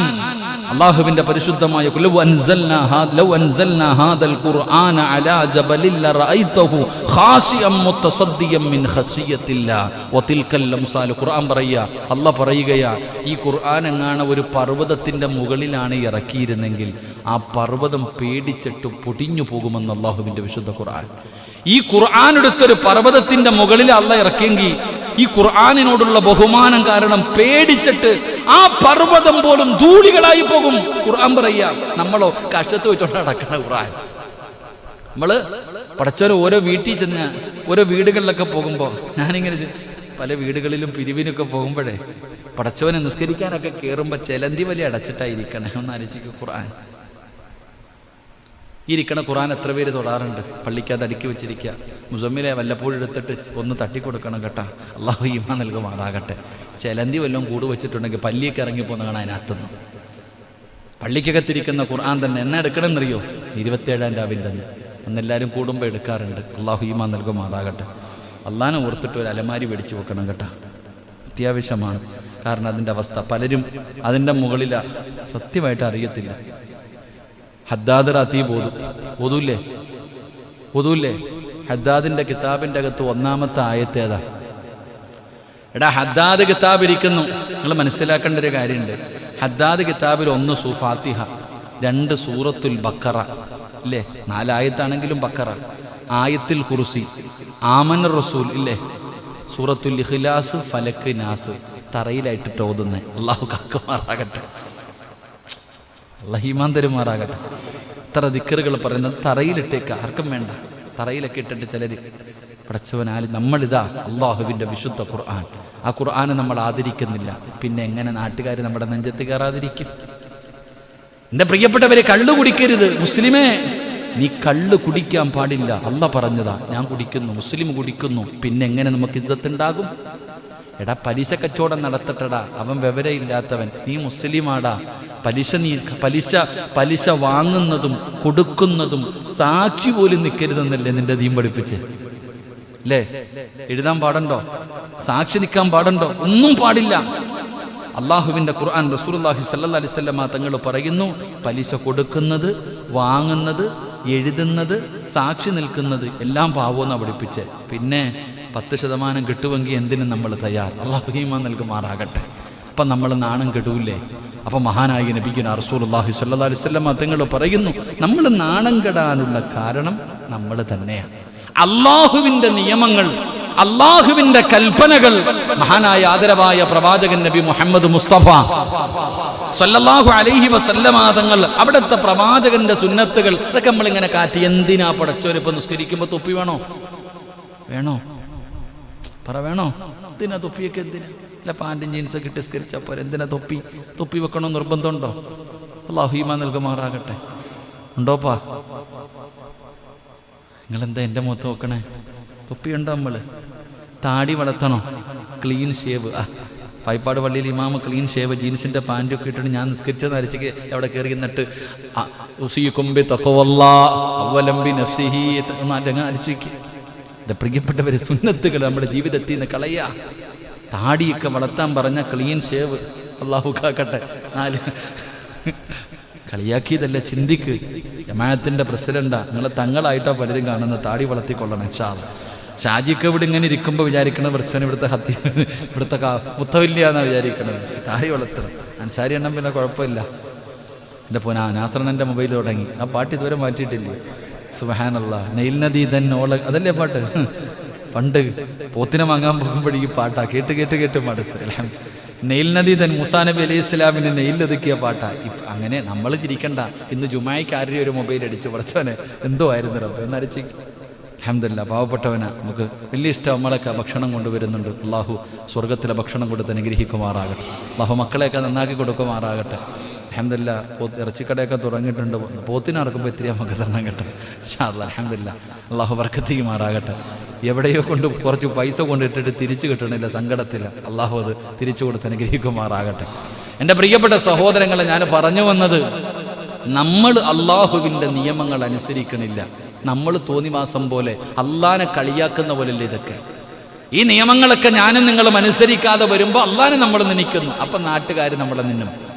അല്ലാഹുവിന്റെ പരിശുദ്ധമായ ലൗ അൻസൽനാ ഹാദൽ ഖുർആന അലാ ജബലിൻ ലറഅയ്തഹു ഖാശിഅൻ മുതസദ്ദിയൻ മിൻ ഖശിയത്തില്ലാ വതിൽകൽ അംസാൽ. ഖുർആൻ പറയുക, അല്ലാഹ് പറയുകയാ, ഈ ഖുർആൻ എങ്ങാണ് ഒരു പർവ്വതത്തിന്റെ മുകളിലാണ് ഇറക്കിയിരുന്നെങ്കിൽ ആ പർവ്വതം പേടിച്ചിട്ട് പൊടിഞ്ഞു പോകുമെന്ന് അല്ലാഹുവിന്റെ വിശുദ്ധ ഖുർആൻ. ഈ ഖുർആൻ എടുത്തൊരു പർവ്വതത്തിന്റെ മുകളിൽ അല്ലാഹ് ഇറക്കിയെങ്കിൽ ഈ ഖുർആനിനോടുള്ള ബഹുമാനം കാരണം പേടിച്ചിട്ട് ആ പർവ്വതം പോലും ധൂളികളായി പോകും. ഖുർആൻ പറയാ, നമ്മളോ കഷത്ത് വെച്ചോണ്ട് നടക്കണ ഖുർആൻ. നമ്മള് പടച്ചോനെ ഓരോ വീട്ടിൽ ചെന്ന് ഓരോ വീടുകളിലൊക്കെ പോകുമ്പോൾ, ഞാനിങ്ങനെ പല വീടുകളിലും പിരിവിനൊക്കെ പോകുമ്പോഴേ പടച്ചോനെ നിസ്കരിക്കാനൊക്കെ കയറുമ്പോൾ ചെലന്തി വലിയ അടച്ചിട്ടായിരിക്കണേ. ഒന്ന് ആലോചിക്കും. ഖുർആൻ ഇരിക്കണ ഖുർആൻ എത്ര പേര് തൊടാറുണ്ട്? പള്ളിക്കകത്ത് അടുക്കി വെച്ചിരിക്കുക. മുസമ്മിലെ വല്ലപ്പോഴും എടുത്തിട്ട് ഒന്ന് തട്ടിക്കൊടുക്കണം കേട്ടാ. അല്ലാഹു ഈമാൻ നൽകുമാറാകട്ടെ. ചെലന്തി വല്ലതും കൂട് വെച്ചിട്ടുണ്ടെങ്കിൽ പള്ളിയൊക്കെ ഇറങ്ങിപ്പോന്ന് കാണാൻ അതിനകത്തുനിന്ന്. പള്ളിക്കകത്തിരിക്കുന്ന ഖുർആൻ തന്നെ എന്നാ എടുക്കണമെന്നറിയോ? 27-ാം രാവിലെ തന്നെ അന്നെല്ലാവരും കൂടുമ്പോൾ എടുക്കാറുണ്ട്. അല്ലാഹു ഈമാൻ നൽകുമാറാകട്ടെ. അള്ളാനെ ഓർത്തിട്ട് ഒരു അലമാരി മേടിച്ച് വെക്കണം കേട്ടാ. അത്യാവശ്യമാണ്. കാരണം അതിൻ്റെ അവസ്ഥ പലരും അതിൻ്റെ മുകളിലാണ്, സത്യമായിട്ട് അറിയത്തില്ല. ഹദ്ദാദ് റാത്തീബ് ഓതൂല്ലേ? ഹദ്ദാദിന്റെ കിതാബിന്റെ അകത്ത് 1-ാമത്തെ ആയത്തേതാ? എടാ, ഹദ്ദാദ് കിതാബ് ഇരിക്കുന്നു. നിങ്ങൾ മനസ്സിലാക്കേണ്ട ഒരു കാര്യമുണ്ട്. ഹദ്ദാദ് കിതാബിൽ 1 ഫാത്തിഹ, 2 സൂറത്തുൽ ബഖറ ഇല്ലേ? 4 ആയത്താണെങ്കിലും ബഖറ, ആയത്തുൽ കുർസി, ആമന റസൂൽ ഇല്ലേ? സൂറത്തുൽ ഇഖ്ലാസ്, ഫലക്ക്, നാസ് തറയിലായിട്ടിട്ട് ഓതുന്നേ. അല്ലാഹു കാക്കുമാറാകട്ടെ. അല്ലാഹു ഈമാൻ തരുമാറാകട്ടെ. ഇത്ര ദിക്റുകൾ പറയുന്നത് തറയിലിട്ടേക്ക്, ആർക്കും വേണ്ട. തറയിലൊക്കെ ഇട്ടിട്ട് ചിലർ പടച്ചവനാൽ നമ്മളിതാ അള്ളാഹുവിൻ്റെ വിശുദ്ധ ഖുർആൻ, ആ ഖുർആനെ നമ്മൾ ആദരിക്കുന്നില്ല. പിന്നെ എങ്ങനെ നാട്ടുകാർ നമ്മുടെ നെഞ്ചത്ത് കയറാതിരിക്കും? എൻ്റെ പ്രിയപ്പെട്ടവരെ, കള്ളു കുടിക്കരുത്. മുസ്ലിമേ, നീ കള്ളു കുടിക്കാൻ പാടില്ല. അല്ലാഹ് പറഞ്ഞതാ. ഞാൻ കുടിക്കുന്നു, മുസ്ലിം കുടിക്കുന്നു, പിന്നെ എങ്ങനെ നമുക്ക് ഇസ്സത്തുണ്ടാകും? എടാ, പലിശ കച്ചവടം നടത്തട്ടടാ, അവൻ വിവരമില്ലാത്തവൻ. നീ മുസ്ലിമാടാ. പലിശ വാങ്ങുന്നതും കൊടുക്കുന്നതും സാക്ഷി പോലും നിൽക്കരുതെന്നല്ലേ നിന്റെ ദീൻ പഠിപ്പിച്ച് അല്ലേ? എഴുതാൻ പാടുണ്ടോ? സാക്ഷി നിൽക്കാൻ പാടുണ്ടോ? ഒന്നും പാടില്ല. അള്ളാഹുവിൻ്റെ ഖുർആൻ റസൂലുള്ളാഹി സ്വല്ലല്ലാഹി അലൈഹി വസല്ലം തങ്ങൾ പറയുന്നു, പലിശ കൊടുക്കുന്നത്, വാങ്ങുന്നത്, എഴുതുന്നത്, സാക്ഷി നിൽക്കുന്നത് എല്ലാം പാവമെന്നാണ് പഠിപ്പിച്ച്. പിന്നെ 10% കിട്ടുമെങ്കിൽ എന്തിനും നമ്മൾ തയ്യാർ. അല്ലാഹു ഈമാൻ നൽകുമാറാകട്ടെ. അപ്പം നമ്മൾ നാണം കെടൂല്ലേ? അപ്പം മഹാനായ നബിയുനാ റസൂലുള്ളാഹി സ്വല്ലല്ലാഹി അലൈഹി വസല്ലം തങ്ങൾ പറയുന്നു, നമ്മൾ നാണം കെടാനുള്ള കാരണം നമ്മൾ തന്നെയാണ്. അള്ളാഹുവിൻ്റെ നിയമങ്ങൾ, അള്ളാഹുവിൻ്റെ കൽപ്പനകൾ മഹാനായ ആദരവായ പ്രവാചകൻ നബി മുഹമ്മദ് മുസ്തഫ സല്ലല്ലാഹു അലൈഹി വസല്ലമ തങ്ങൾ, അവിടുത്തെ പ്രവാചകന്റെ സുന്നത്തുകൾ, അതൊക്കെ നമ്മളിങ്ങനെ കാറ്റി. എന്തിനാ പടച്ചോരിപ്പം നിസ്കരിക്കുമ്പോൾ തൊപ്പി വേണോ? പറ, വേണോ? എന്തിനാ തൊപ്പിയൊക്കെ? എന്തിനാ? അല്ല, പാൻറ്റും ജീൻസൊക്കെ ഇട്ട് നിസ്കരിച്ചാൽ പോരെ. എന്തിനാ തൊപ്പി വെക്കണമെന്ന് നിർബന്ധമുണ്ടോ? അല്ലാഹു ഈമാൻ നൽകുമാറാകട്ടെ. ഉണ്ടോപ്പാ? നിങ്ങളെന്താ എൻ്റെ മുഖത്ത് നോക്കണേ? തൊപ്പിയുണ്ടോ? നമ്മൾ താടി വളർത്തണോ? Clean shave. പായിപ്പാട് പള്ളിയിൽ ഇമാമ് ക്ലീൻ ഷേവ്, ജീൻസിൻ്റെ പാൻറ്റൊക്കെ ഇട്ടിട്ട് ഞാൻ നിസ്കരിച്ചെന്ന് അരച്ചിക്ക് അവിടെ കയറി എന്നിട്ട് അരച്ചിക്ക് എൻ്റെ പ്രിയപ്പെട്ടവരെ, സുന്നത്തുകൾ നമ്മുടെ ജീവിതത്തിൽ നിന്ന് കളയുക. താടിയൊക്കെ വളർത്താൻ പറഞ്ഞ ക്ലീൻ ഷേവ്, അള്ളാഹു കാക്കട്ടെ. 4 കളിയാക്കിയതല്ല, ചിന്തിക്ക്. ജമാഅത്തിൻ്റെ പ്രസിഡന്റാ, നിങ്ങളെ തങ്ങളായിട്ടാണ് പലരും കാണുന്നത്. താടി വളർത്തിക്കൊള്ളണം ഇൻഷാ അല്ലാഹ്. ഷാജിക്ക് ഇവിടെ ഇങ്ങനെ ഇരിക്കുമ്പോൾ വിചാരിക്കണത് പ്രശ്നം ഇവിടുത്തെ മുത്തവില്ല എന്നാണ് വിചാരിക്കണത്. താടി വളർത്തണം. അൻസാരി എണ്ണം പിന്നെ കുഴപ്പമില്ല. എൻ്റെ നാസറണ്ണൻ്റെ മൊബൈൽ തുടങ്ങി. ആ പാട്ട് ഇതുവരെ മാറ്റിയിട്ടില്ലേ? സുബ്ഹാനല്ലാഹ്. നെയിൽ നദി തന്നെ അതല്ലേ പാട്ട്? പണ്ട് പോത്തിനെ വാങ്ങാൻ പോകുമ്പോഴേ ഈ പാട്ടാ കേട്ട് കേട്ട് കേട്ട് മടുത്ത്. നെയിൽ നദി തൻ മൂസാ നബി അലൈഹി ഇസ്ലാമിനെ നെയിലൊതുക്കിയ പാട്ടാ. അങ്ങനെ നമ്മൾ ചിരിക്കണ്ട. ഇന്ന് ജുമായ്ക്ക് ആരുടെ ഒരു മൊബൈൽ അടിച്ചു കുറച്ചവനെ എന്തോ ആയിരുന്നു റബ്ബ് എന്നരച്ച്. അൽഹംദുലില്ലാഹ്, പാവപ്പെട്ടവനാ. നമുക്ക് വലിയ ഇഷ്ടം നമ്മളൊക്കെ ഭക്ഷണം കൊണ്ടുവരുന്നുണ്ട്. അള്ളാഹു സ്വർഗത്തിലെ ഭക്ഷണം കൊടുത്ത് അനുഗ്രഹിക്കുമാറാകട്ടെ. അള്ളാഹു മക്കളെയൊക്കെ നന്നാക്കി കൊടുക്കുമാറാകട്ടെ. അൽഹംദുലില്ലാഹ്, ഇറച്ചിക്കടയൊക്കെ തുടങ്ങിയിട്ടുണ്ട്. പോത്തിനെ ഇറക്കുമ്പോൾ ഇത്തിരി നമുക്ക് തരണം കേട്ടോ ഇൻഷാ അല്ലാഹ്. അൽഹംദുലില്ലാഹ്, അള്ളാഹു ബർക്കത്തിക്കുമാറാകട്ടെ. എവിടെയോ കൊണ്ട് കുറച്ച് പൈസ കൊണ്ടിട്ടിട്ട് തിരിച്ചു കിട്ടണില്ല, സങ്കടത്തില്ല. അള്ളാഹു അത് തിരിച്ചു കൊടുത്ത് അനുഗ്രഹിക്കുമാറാകട്ടെ. എൻ്റെ പ്രിയപ്പെട്ട സഹോദരങ്ങളെ, ഞാൻ പറഞ്ഞു വന്നത്, നമ്മൾ അള്ളാഹുവിൻ്റെ നിയമങ്ങൾ അനുസരിക്കണില്ല. നമ്മൾ തോന്നിവാസം പോലെ അള്ളാനെ കളിയാക്കുന്ന പോലെയല്ലേ ഇതൊക്കെ. ഈ നിയമങ്ങളൊക്കെ ഞാനും നിങ്ങളും അനുസരിക്കാതെ വരുമ്പോൾ അള്ളാനെ നമ്മൾ നിന്ദിക്കുന്നു. അപ്പം നാട്ടുകാർ നമ്മളെ നിന്നും.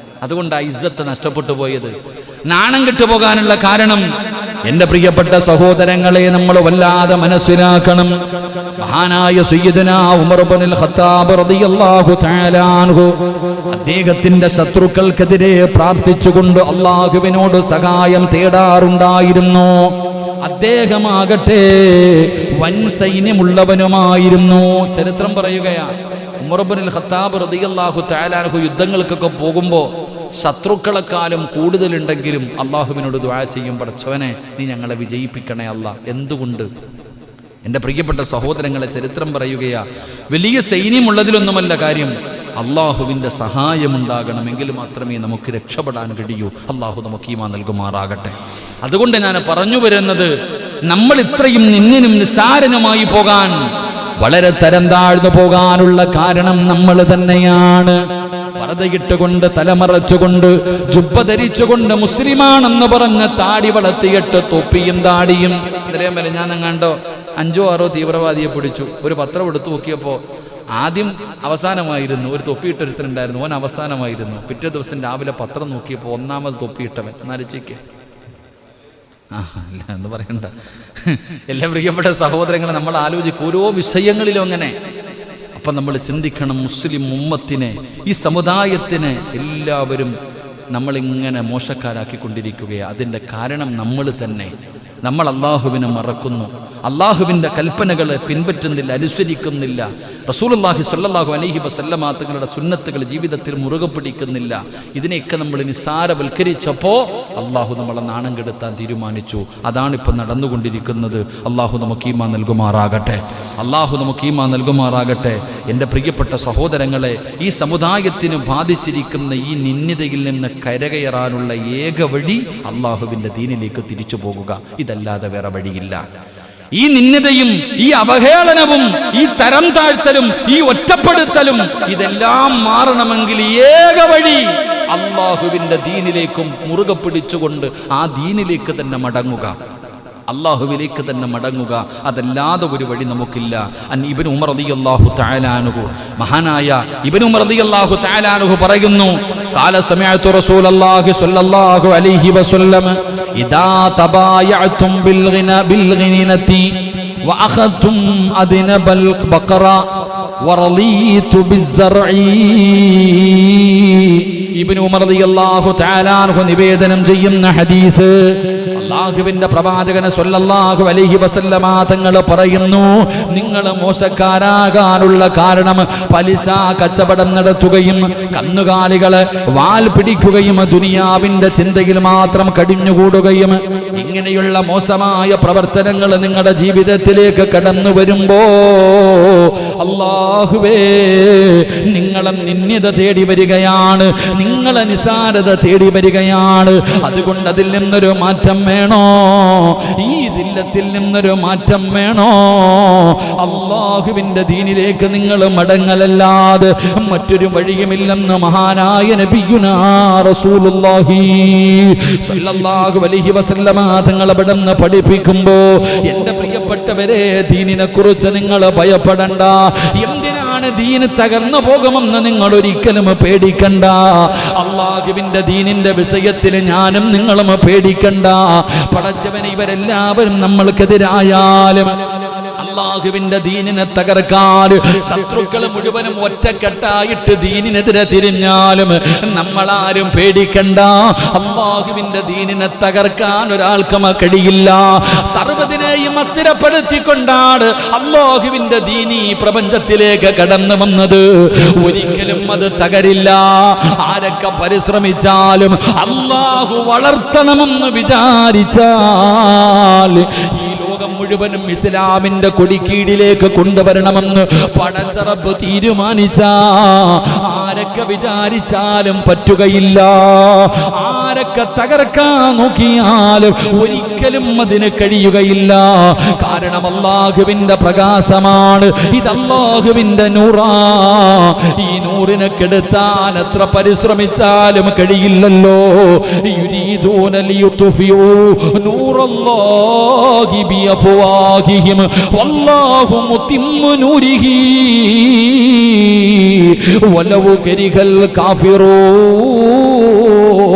അതുകൊണ്ടാണ് ഇസ്സത്ത് നഷ്ടപ്പെട്ടു പോയത്. നാണം കെട്ടുപോകാനുള്ള കാരണം, എൻ്റെ പ്രിയപ്പെട്ട സഹോദരങ്ങളെ, നമ്മൾ വല്ലാതെ മനസ്സിലാക്കണം. മഹാനായ സയ്യിദുനാ ഉമർ ഇബ്നുൽ ഖത്താബ് റളിയല്ലാഹു തആല അൻഹു അദ്ദേഹത്തിന്റെ ശത്രുക്കൾക്കെതിരെ പ്രാർത്ഥിച്ചുകൊണ്ട് അള്ളാഹുവിനോട് സഹായം തേടാറുണ്ടായിരുന്നു. അദ്ദേഹമാകട്ടെ വൻ സൈന്യമുള്ളവനുമായിരുന്നു. ചരിത്രം പറയുകയാണ്, ഉമർ ഇബ്നുൽ ഖത്താബ് റളിയല്ലാഹു തആല അൻഹു യുദ്ധങ്ങൾക്കൊക്കെ പോകുമ്പോൾ ശത്രുക്കളെക്കാളും കൂടുതലുണ്ടെങ്കിലും അള്ളാഹുവിനോട് ദുആ ചെയ്യും, പടച്ചവനെ നീ ഞങ്ങളെ വിജയിപ്പിക്കണേ അല്ലാ. എന്തുകൊണ്ട്? എൻ്റെ പ്രിയപ്പെട്ട സഹോദരങ്ങളെ, ചരിത്രം പറയുകയാ, വലിയ സൈന്യമുള്ളതിലൊന്നുമല്ല കാര്യം, അള്ളാഹുവിൻ്റെ സഹായമുണ്ടാകണമെങ്കിൽ മാത്രമേ നമുക്ക് രക്ഷപ്പെടാൻ കഴിയൂ. അള്ളാഹു നമുക്ക് ഈമാൻ നൽകുമാറാകട്ടെ. അതുകൊണ്ട് ഞാൻ പറഞ്ഞു വരുന്നത്, നമ്മൾ ഇത്രയും നിന്നിനും നിസ്സാരനുമായി പോകാൻ, വളരെ തരം താഴ്ന്നു പോകാനുള്ള കാരണം നമ്മൾ തന്നെയാണ്. പർദ്ദയിട്ടുകൊണ്ട്, തലമറച്ചുകൊണ്ട്, ജുബ്ബ ധരിച്ചുകൊണ്ട്, മുസ്ലിമാണെന്ന് പറഞ്ഞ് താടി വളർത്തിയിട്ട് തൊപ്പിയും താടിയും. ഇത്രയും വരെ ഞാൻ കണ്ടോ 5 or 6 തീവ്രവാദിയെ പിടിച്ചു. ഒരു പത്രം എടുത്തു നോക്കിയപ്പോൾ ആദ്യം അവസാനമായിരുന്നു. ഒരു തൊപ്പിയിട്ടൊരുത്തനുണ്ടായിരുന്നു, ഓൻ അവസാനമായിരുന്നു. പിറ്റേ ദിവസം രാവിലെ പത്രം നോക്കിയപ്പോൾ 1ാമത് തൊപ്പിയിട്ടവൻ. എന്നാലോചിക്ക്. ഇല്ല എന്ന് പറയണ്ട. എല്ലാ പ്രിയപ്പെട്ട സഹോദരങ്ങളെ, നമ്മൾ ആലോചിക്കും ഓരോ വിഷയങ്ങളിലും അങ്ങനെ. അപ്പം നമ്മൾ ചിന്തിക്കണം, മുസ്ലിം ഉമ്മത്തിനെ, ഈ സമുദായത്തിനെ എല്ലാവരും നമ്മളിങ്ങനെ മോശക്കാരാക്കിക്കൊണ്ടിരിക്കുകയാണ്. അതിൻ്റെ കാരണം നമ്മൾ തന്നെ. നമ്മൾ അള്ളാഹുവിനെ മറക്കുന്നു, അള്ളാഹുവിൻ്റെ കൽപ്പനകളെ പിൻപറ്റുന്നില്ല, അനുസരിക്കുന്നില്ല. റസൂലുള്ളാഹി സ്വല്ലല്ലാഹു അലൈഹി വസല്ലമ തങ്ങളുടെ സുന്നത്തുകൾ ജീവിതത്തിൽ മുറുകെ പിടിക്കുന്നില്ല. ഇതിനെയൊക്കെ നമ്മൾ നിസ്സാരവൽക്കരിച്ചപ്പോൾ അള്ളാഹു നമ്മളെ നാണം കെടുത്താൻ തീരുമാനിച്ചു. അതാണിപ്പോൾ നടന്നുകൊണ്ടിരിക്കുന്നത്. അള്ളാഹു നമുക്ക് ഈമാൻ നൽകുമാറാകട്ടെ. അള്ളാഹു നമുക്ക് ഈമാൻ നൽകുമാറാകട്ടെ. എൻ്റെ പ്രിയപ്പെട്ട സഹോദരങ്ങളെ, ഈ സമുദായത്തിന് ബാധിച്ചിരിക്കുന്ന ഈ നിന്ദിതയിൽ നിന്ന് കരകയറാനുള്ള ഏക വഴി അള്ളാഹുവിൻ്റെ ദീനിലേക്ക് തിരിച്ചു പോകുക. ഇതല്ലാതെ വേറെ വഴിയില്ല. ഈ നിന്ദിതയും ഈ അവഹേളനവും ഈ തരം താഴ്ത്തലും ഈ ഒറ്റപ്പെടുത്തലും ഇതെല്ലാം മാറണമെങ്കിൽ ഏക വഴി അള്ളാഹുവിൻ്റെ ദീനിലേക്കും മുറുകെ പിടിച്ചുകൊണ്ട് ആ ദീനിലേക്ക് തന്നെ മടങ്ങുക, അള്ളാഹുവിലേക്ക് തന്നെ മടങ്ങുക. അതല്ലാതെ ഒരു വഴി നമുക്കില്ല. ഇബ്നു ഉമർ റളിയല്ലാഹു തആല അൻഹു, മഹാനായ ഇബ്നു ഉമർ റളിയല്ലാഹു തആല അൻഹു പറയുന്നു, ഖാല സമഅതു റസൂലല്ലാഹി സ്വല്ലല്ലാഹു അലൈഹി വസല്ലം ഇദാ തബായഅതും ബിൽഗിനതി വഅഖതും അദ്നബൽ ബഖറ വറളീതു ബിസ്സർഇ. ഇബ്നു ഉമർ റളിയല്ലാഹു തആല അൻഹു നിവേദനം ചെയ്യുന്ന ഹദീസ്, അല്ലാഹുവിന്റെ പ്രവാചകൻ സ്വല്ലല്ലാഹു അലൈഹി വസല്ലമ തങ്ങൾ പറയുന്നു, നിങ്ങൾ മോശക്കാരാകാനുള്ള കാരണം പലിശ കച്ചവടം നടത്തുകയും കന്നുകാലികളെ വാൽ പിടിക്കുകയും ദുനിയാവിന്റെ ചിന്തയിൽ മാത്രം കടിഞ്ഞുകൂടുകയും ഇങ്ങനെയുള്ള മോശമായ പ്രവർത്തനങ്ങൾ നിങ്ങളുടെ ജീവിതത്തിലേക്ക് കടന്നു വരുമ്പോ അല്ലാഹുവേ നിങ്ങളെ നിന്ദിത തേടി വരികയാണ്. നിങ്ങളെ നിസാരത തേടി വരികയാണ്. അതുകൊണ്ട് അതിൽ നിന്നൊരു മാറ്റം വേണോ? ഈ ദില്ലത്തിൽ നിന്നൊരു മാറ്റം വേണോ? അല്ലാഹുവിന്റെ ദീനിലേക്ക് നിങ്ങൾ മടങ്ങലല്ലാതെ മറ്റൊരു വഴിയുമില്ലെന്ന് മഹാനായ നബിയുനാ റസൂലുള്ളാഹി സ്വല്ലല്ലാഹു അലൈഹി വസല്ലമ തങ്ങൾ അവിടുന്ന് പഠിപ്പിക്കുമ്പോ, എന്റെ പ്രിയപ്പെട്ടവരെ, ദീനിനെ കുറിച്ച് നിങ്ങൾ ഭയപ്പെടണ്ട. എന്തിനാണ് ദീന് തകർന്നു പോകുമെന്ന് നിങ്ങൾ ഒരിക്കലും പേടിക്കണ്ട. അല്ലാഹുവിന്റെ ദീനിന്റെ വിഷയത്തിൽ ഞാനും നിങ്ങളും പേടിക്കണ്ട. പടച്ചവനെ, ഇവരെല്ലാവരും നമ്മൾക്കെതിരായാലും അല്ലാഹുവിന്റെ ദീനിനെ തകർക്കാൻ ശത്രുക്കൾ മുഴുവനും ഒറ്റക്കെട്ടായിട്ട് ദീനിനെതിരെ തിരിഞ്ഞാലും നമ്മളാരും പേടിക്കണ്ട. അല്ലാഹുവിന്റെ ദീനിനെ തകർക്കാൻ ഒരാൾക്കും കഴിയില്ല. സർവ്വതിനെയും അസ്ഥിരപ്പെടുത്തിക്കൊണ്ടാണ് അല്ലാഹുവിന്റെ ദീനി പ്രപഞ്ചത്തിലേക്ക് കടന്നു വന്നത്. ഒരിക്കലും അത് തകരില്ല. ആരൊക്കെ പരിശ്രമിച്ചാലും അല്ലാഹു വളർത്തണമെന്ന് വിചാരിച്ചാൽ ഈ ലോകം മുഴുവനും ഇസ്ലാമിന്റെ കൊടിക്കീഴിലേക്ക് കൊണ്ടുവരണമെന്ന് പടച്ച റബ്ബ് തീരുമാനിച്ച ആരൊക്കെ വിചാരിച്ചാലും പറ്റുകയില്ല. ആരൊക്കെ തകർക്കാൻ നോക്കിയാലും ഒരിക്കലും അതിന് കഴിയുകയില്ല. കാരണം അല്ലാഹുവിന്റെ പ്രകാശമാണ്. ഇത് അല്ലാഹുവിന്റെ നൂറാ. ഈ നൂറിനെ കെടുത്താൻ എത്ര പരിശ്രമിച്ചാലും കഴിയില്ലല്ലോ. യുരീദൂന ലിയുത്ഫിഉ നൂറല്ലാഹി ബിഅഫ്വാഹിഹിം വല്ലാഹു മുത്തിമ്മു നൂരിഹി വലൗ കരിഹൽ കാഫിറൂൻ.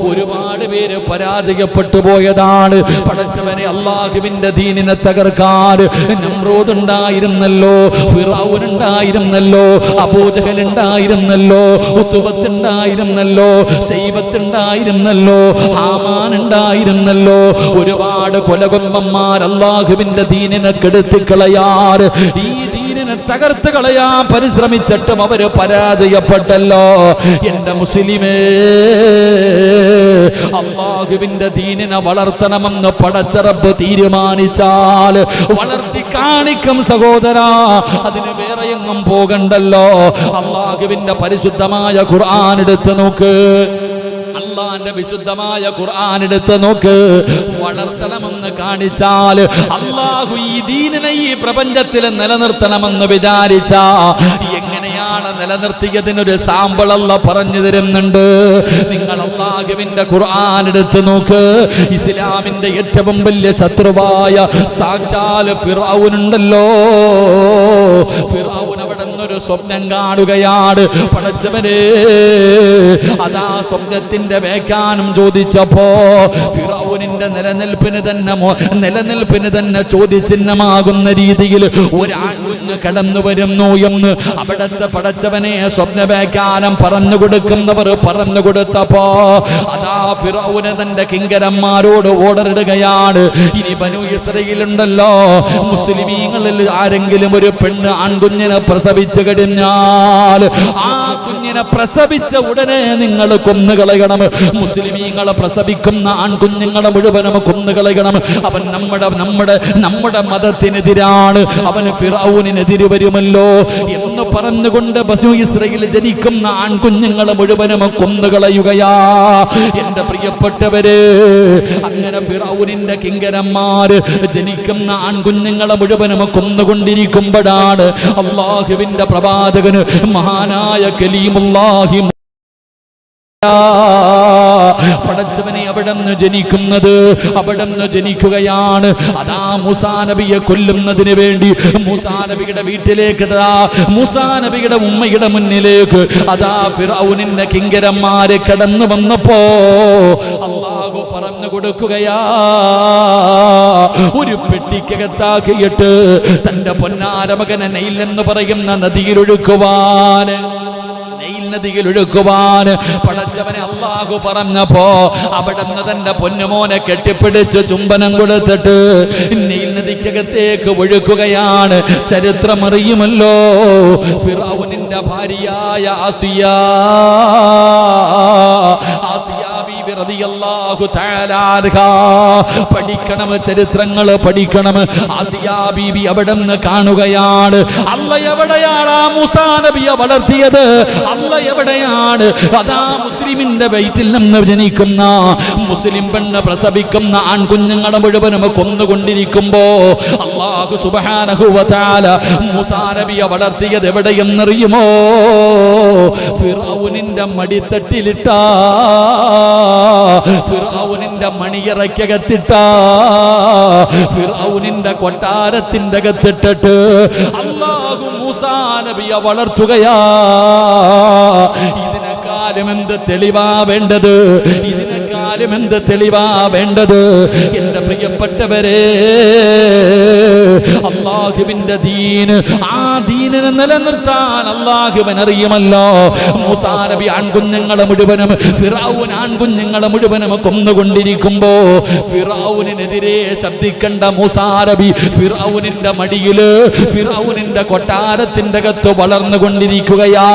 ഒരുപാട് പേര് പരാജയപ്പെട്ടു പോയതാണ്. പടച്ചവനെ, അല്ലാഹുവിന്റെ ദീനിനെ തകർക്കാൻ നമ്രൂദ് ഉണ്ടായിരുന്നല്ലോ, ഫിറഔൻ ഉണ്ടായിരുന്നല്ലോ, അബൂജഹൽ ഉണ്ടായിരുന്നല്ലോ, ഉത്ബത്ത് ഉണ്ടായിരുന്നല്ലോ, ശൈബത്ത് ഉണ്ടായിരുന്നല്ലോ, ഹാമാൻ ഉണ്ടായിരുന്നല്ലോ. ഒരുപാട് കൊലകൊമ്പന്മാർ അല്ലാഹുവിന്റെ ദീനിനെ കെടുത്തി കളയാർ, ഈ ദീനിനെ തകർത്ത് കളയാൻ പരിശ്രമിച്ചിട്ടും അവര് പരാജയപ്പെട്ടല്ലോ. എന്റെ മുസ്ലിമേ, അല്ലാഹുവിന്റെ ദീനിനെ വളർത്തണമെന്ന് പടച്ച റബ്ബ് തീരുമാനിച്ചാൽ വളർത്തി കാണിക്കും സഹോദരാ. അതിന് വേറെ എങ്ങും പോകണ്ടല്ലോ. അല്ലാഹുവിന്റെ പരിശുദ്ധമായ ഖുർആൻ എടുത്ത് നോക്ക്. അള്ളാന്റെ വിശുദ്ധമായ ഖുർആൻ എടുത്ത് നോക്ക്. വളർത്തണമെന്ന് കാണിച്ചാൽ അല്ലാഹു ഈ ദീനിനെ ഈ പ്രപഞ്ചത്തിൽ നിലനിർത്തണമെന്ന് വിചാരിച്ച എങ്ങനെയാണ് നിലനിർത്തിയതിനൊരു സാമ്പിൾ അല്ലാഹു പറഞ്ഞു തരുന്നുണ്ട്. നിങ്ങൾ അല്ലാഹുവിന്റെ ഖുർആൻ എടുത്ത് നോക്ക്. ഇസ്ലാമിന്റെ ഏറ്റവും വലിയ ശത്രുവായ സാക്ഷാൽ ഫിറഔൻ ഉണ്ടല്ലോ. ഫിറഔൻ അവിടെ നിന്നൊരു സ്വപ്നം കാണുകയാണ്. പടച്ചവനെ, അതാ സ്വപ്നത്തിന്റെ വ്യാഖ്യാനം ചോദിച്ചപ്പോ ഫിറഔനിന്റെ നിലനിൽപ്പിന് തന്നെ ചോദ്യചിഹ്നമാകുന്ന രീതിയിൽ ഒരാൺകുഞ്ഞ് കടന്നു വരുന്നു എന്ന് അവിടത്തെ പടച്ചവനെ സ്വപ്ന വ്യാഖ്യാനം പറഞ്ഞു കൊടുക്കുന്നവർ പറഞ്ഞു കൊടുത്തപ്പോ അതാ ഫിറഔന് തന്റെ കിങ്കരന്മാരോട് ഓർഡർ ഇടുകയാണ്. ഇനി ബനൂ ഇസ്രായേലുണ്ടല്ലോ, മുസ്ലിമീങ്ങളിൽ ആരെങ്കിലും ഒരു പെണ്ണ് ആൺകുഞ്ഞിനെ പ്രസവിച്ചു കഴിഞ്ഞാൽ ആ കുഞ്ഞിനെ പ്രസവിച്ച ഉടനെ നിങ്ങൾ കൊന്നുകളയണം. മുസ്ലിമീങ്ങളെ പ്രസവിക്കുന്ന ആൺകുഞ്ഞുങ്ങളെ മുഴുവനും കൊന്നുകളയണം. അവൻ നമ്മുടെ മതത്തിനെതിരാണ്, അവൻ ഫിറഔനിനെതിരെ വരുമല്ലോ എന്ന് പറഞ്ഞുകൊണ്ട് ബനൂ ഇസ്രായേൽ ജനിക്കുന്ന ആൺകുഞ്ഞുങ്ങളെ മുഴുവനും കൊന്നുകളയുകയാ. എന്റെ പ്രിയപ്പെട്ടവര്, അങ്ങനെ ഫിറഔനിന്റെ കിങ്കരന്മാര് ജനിക്കുന്ന ആൺകുഞ്ഞുങ്ങളെ മുഴുവനും കൊന്നുകൊണ്ടിരിക്കുമ്പോഴാണ് അല്ലാഹുവിന്റെ പ്രവാചകന് മഹാനായ കലീമുല്ലാഹി പടച്ചവനെ അവിടുന്ന് ജനിക്കുകയാണ്. അതാ മൂസാ നബിയെ കൊല്ലുന്നതിന് വേണ്ടി മൂസാ നബിയുടെ വീട്ടിലേക്ക്, മൂസാ നബിയുടെ ഉമ്മയുടെ മുന്നിലേക്ക് അതാ ഫിറഔനിന്റെ കിങ്കരന്മാരെ കടന്നു വന്നപ്പോ അല്ലാഹു പറഞ്ഞു കൊടുക്കുകയാ, ഒരു പെട്ടിക്കകത്താക്കിയിട്ട് തന്റെ പൊന്നാര മകനെ നൈൽ എന്ന് പറയുന്ന നദിയിലൊഴുക്കുവാൻ പടച്ചവനെ അല്ലാഹു പറഞ്ഞപ്പോ അവിടുന്ന് തന്റെ പൊന്നുമോനെ കെട്ടിപ്പിടിച്ച് ചുംബനം കൊടുത്തിട്ട് നൈൽ നദിക്കകത്തേക്ക് ഒഴുക്കുകയാണ്. ചരിത്രമറിയുമല്ലോ, ഫിറഔനിന്റെ ഭാര്യയായ ആസിയ ബീവി റളിയല്ലാഹു തആല അൻഹ. പഠിക്കണം, ചരിത്രങ്ങൾ പഠിക്കണം. ആസിയ ബീവി അവിടുന്ന് കാണുകയാണ്, അല്ല എവിടെയാണ് ആ മൂസാ നബിയെ വളർത്തിയത്? അല്ല എവിടെയാണ്? അതാ മുസ്ലിമിന്റെ വയറ്റിൽ നിന്ന് ജനിക്കുന്ന മുസ്ലിം പെണ്ണ് പ്രസവിക്കുന്ന ആൺകുഞ്ഞുങ്ങളെ മുഴുവനും കൊന്നുകൊണ്ടിരിക്കുമ്പോ അല്ലാഹു സുബ്ഹാനഹു വ തആല മൂസാ നബിയെ വളർത്തിയത് എവിടെയെന്നറിയുമോ? ഫിർഔനിന്റെ മടിത്തട്ടിലിട്ട, ഫിർഔനിന്റെ മണിയറയ്ക്കകത്തിട്ട, ഫിർഔനിന്റെ കൊട്ടാരത്തിന്റെ അകത്തിട്ടിട്ട് അല്ലാഹു മൂസാ നബിയെ വളർത്തുകയാ. ഇതിനെക്കാളും എന്ത് തെളിവാ വേണ്ടത്? ഇതിനെക്കാളും എന്ത് തെളിവാ വേണ്ടത്? എന്റെ പ്രിയപ്പെട്ടവരെ, അല്ലാഹുവിന്റെ ദീൻ, ആ ദീനിനെ നിലനിർത്താൻ അല്ലാഹുവിന് അറിയുമല്ലോ. മൂസാ നബി ആൺകുഞ്ഞുങ്ങളെ മുഴുവനും, ഫിർഔൻ ആൺകുഞ്ഞുങ്ങളെ മുഴുവനും കൊന്നുകൊണ്ടിരിക്കുമ്പോ ഫിർഔനെതിരെ ശബ്ദിക്കേണ്ട മൂസാ നബി ഫിർഔനിന്റെ മടിയില്, ഫിർഔനിന്റെ കൊട്ടാരത്തിന്റെ അകത്ത് വളർന്നുകൊണ്ടിരിക്കുകയാ.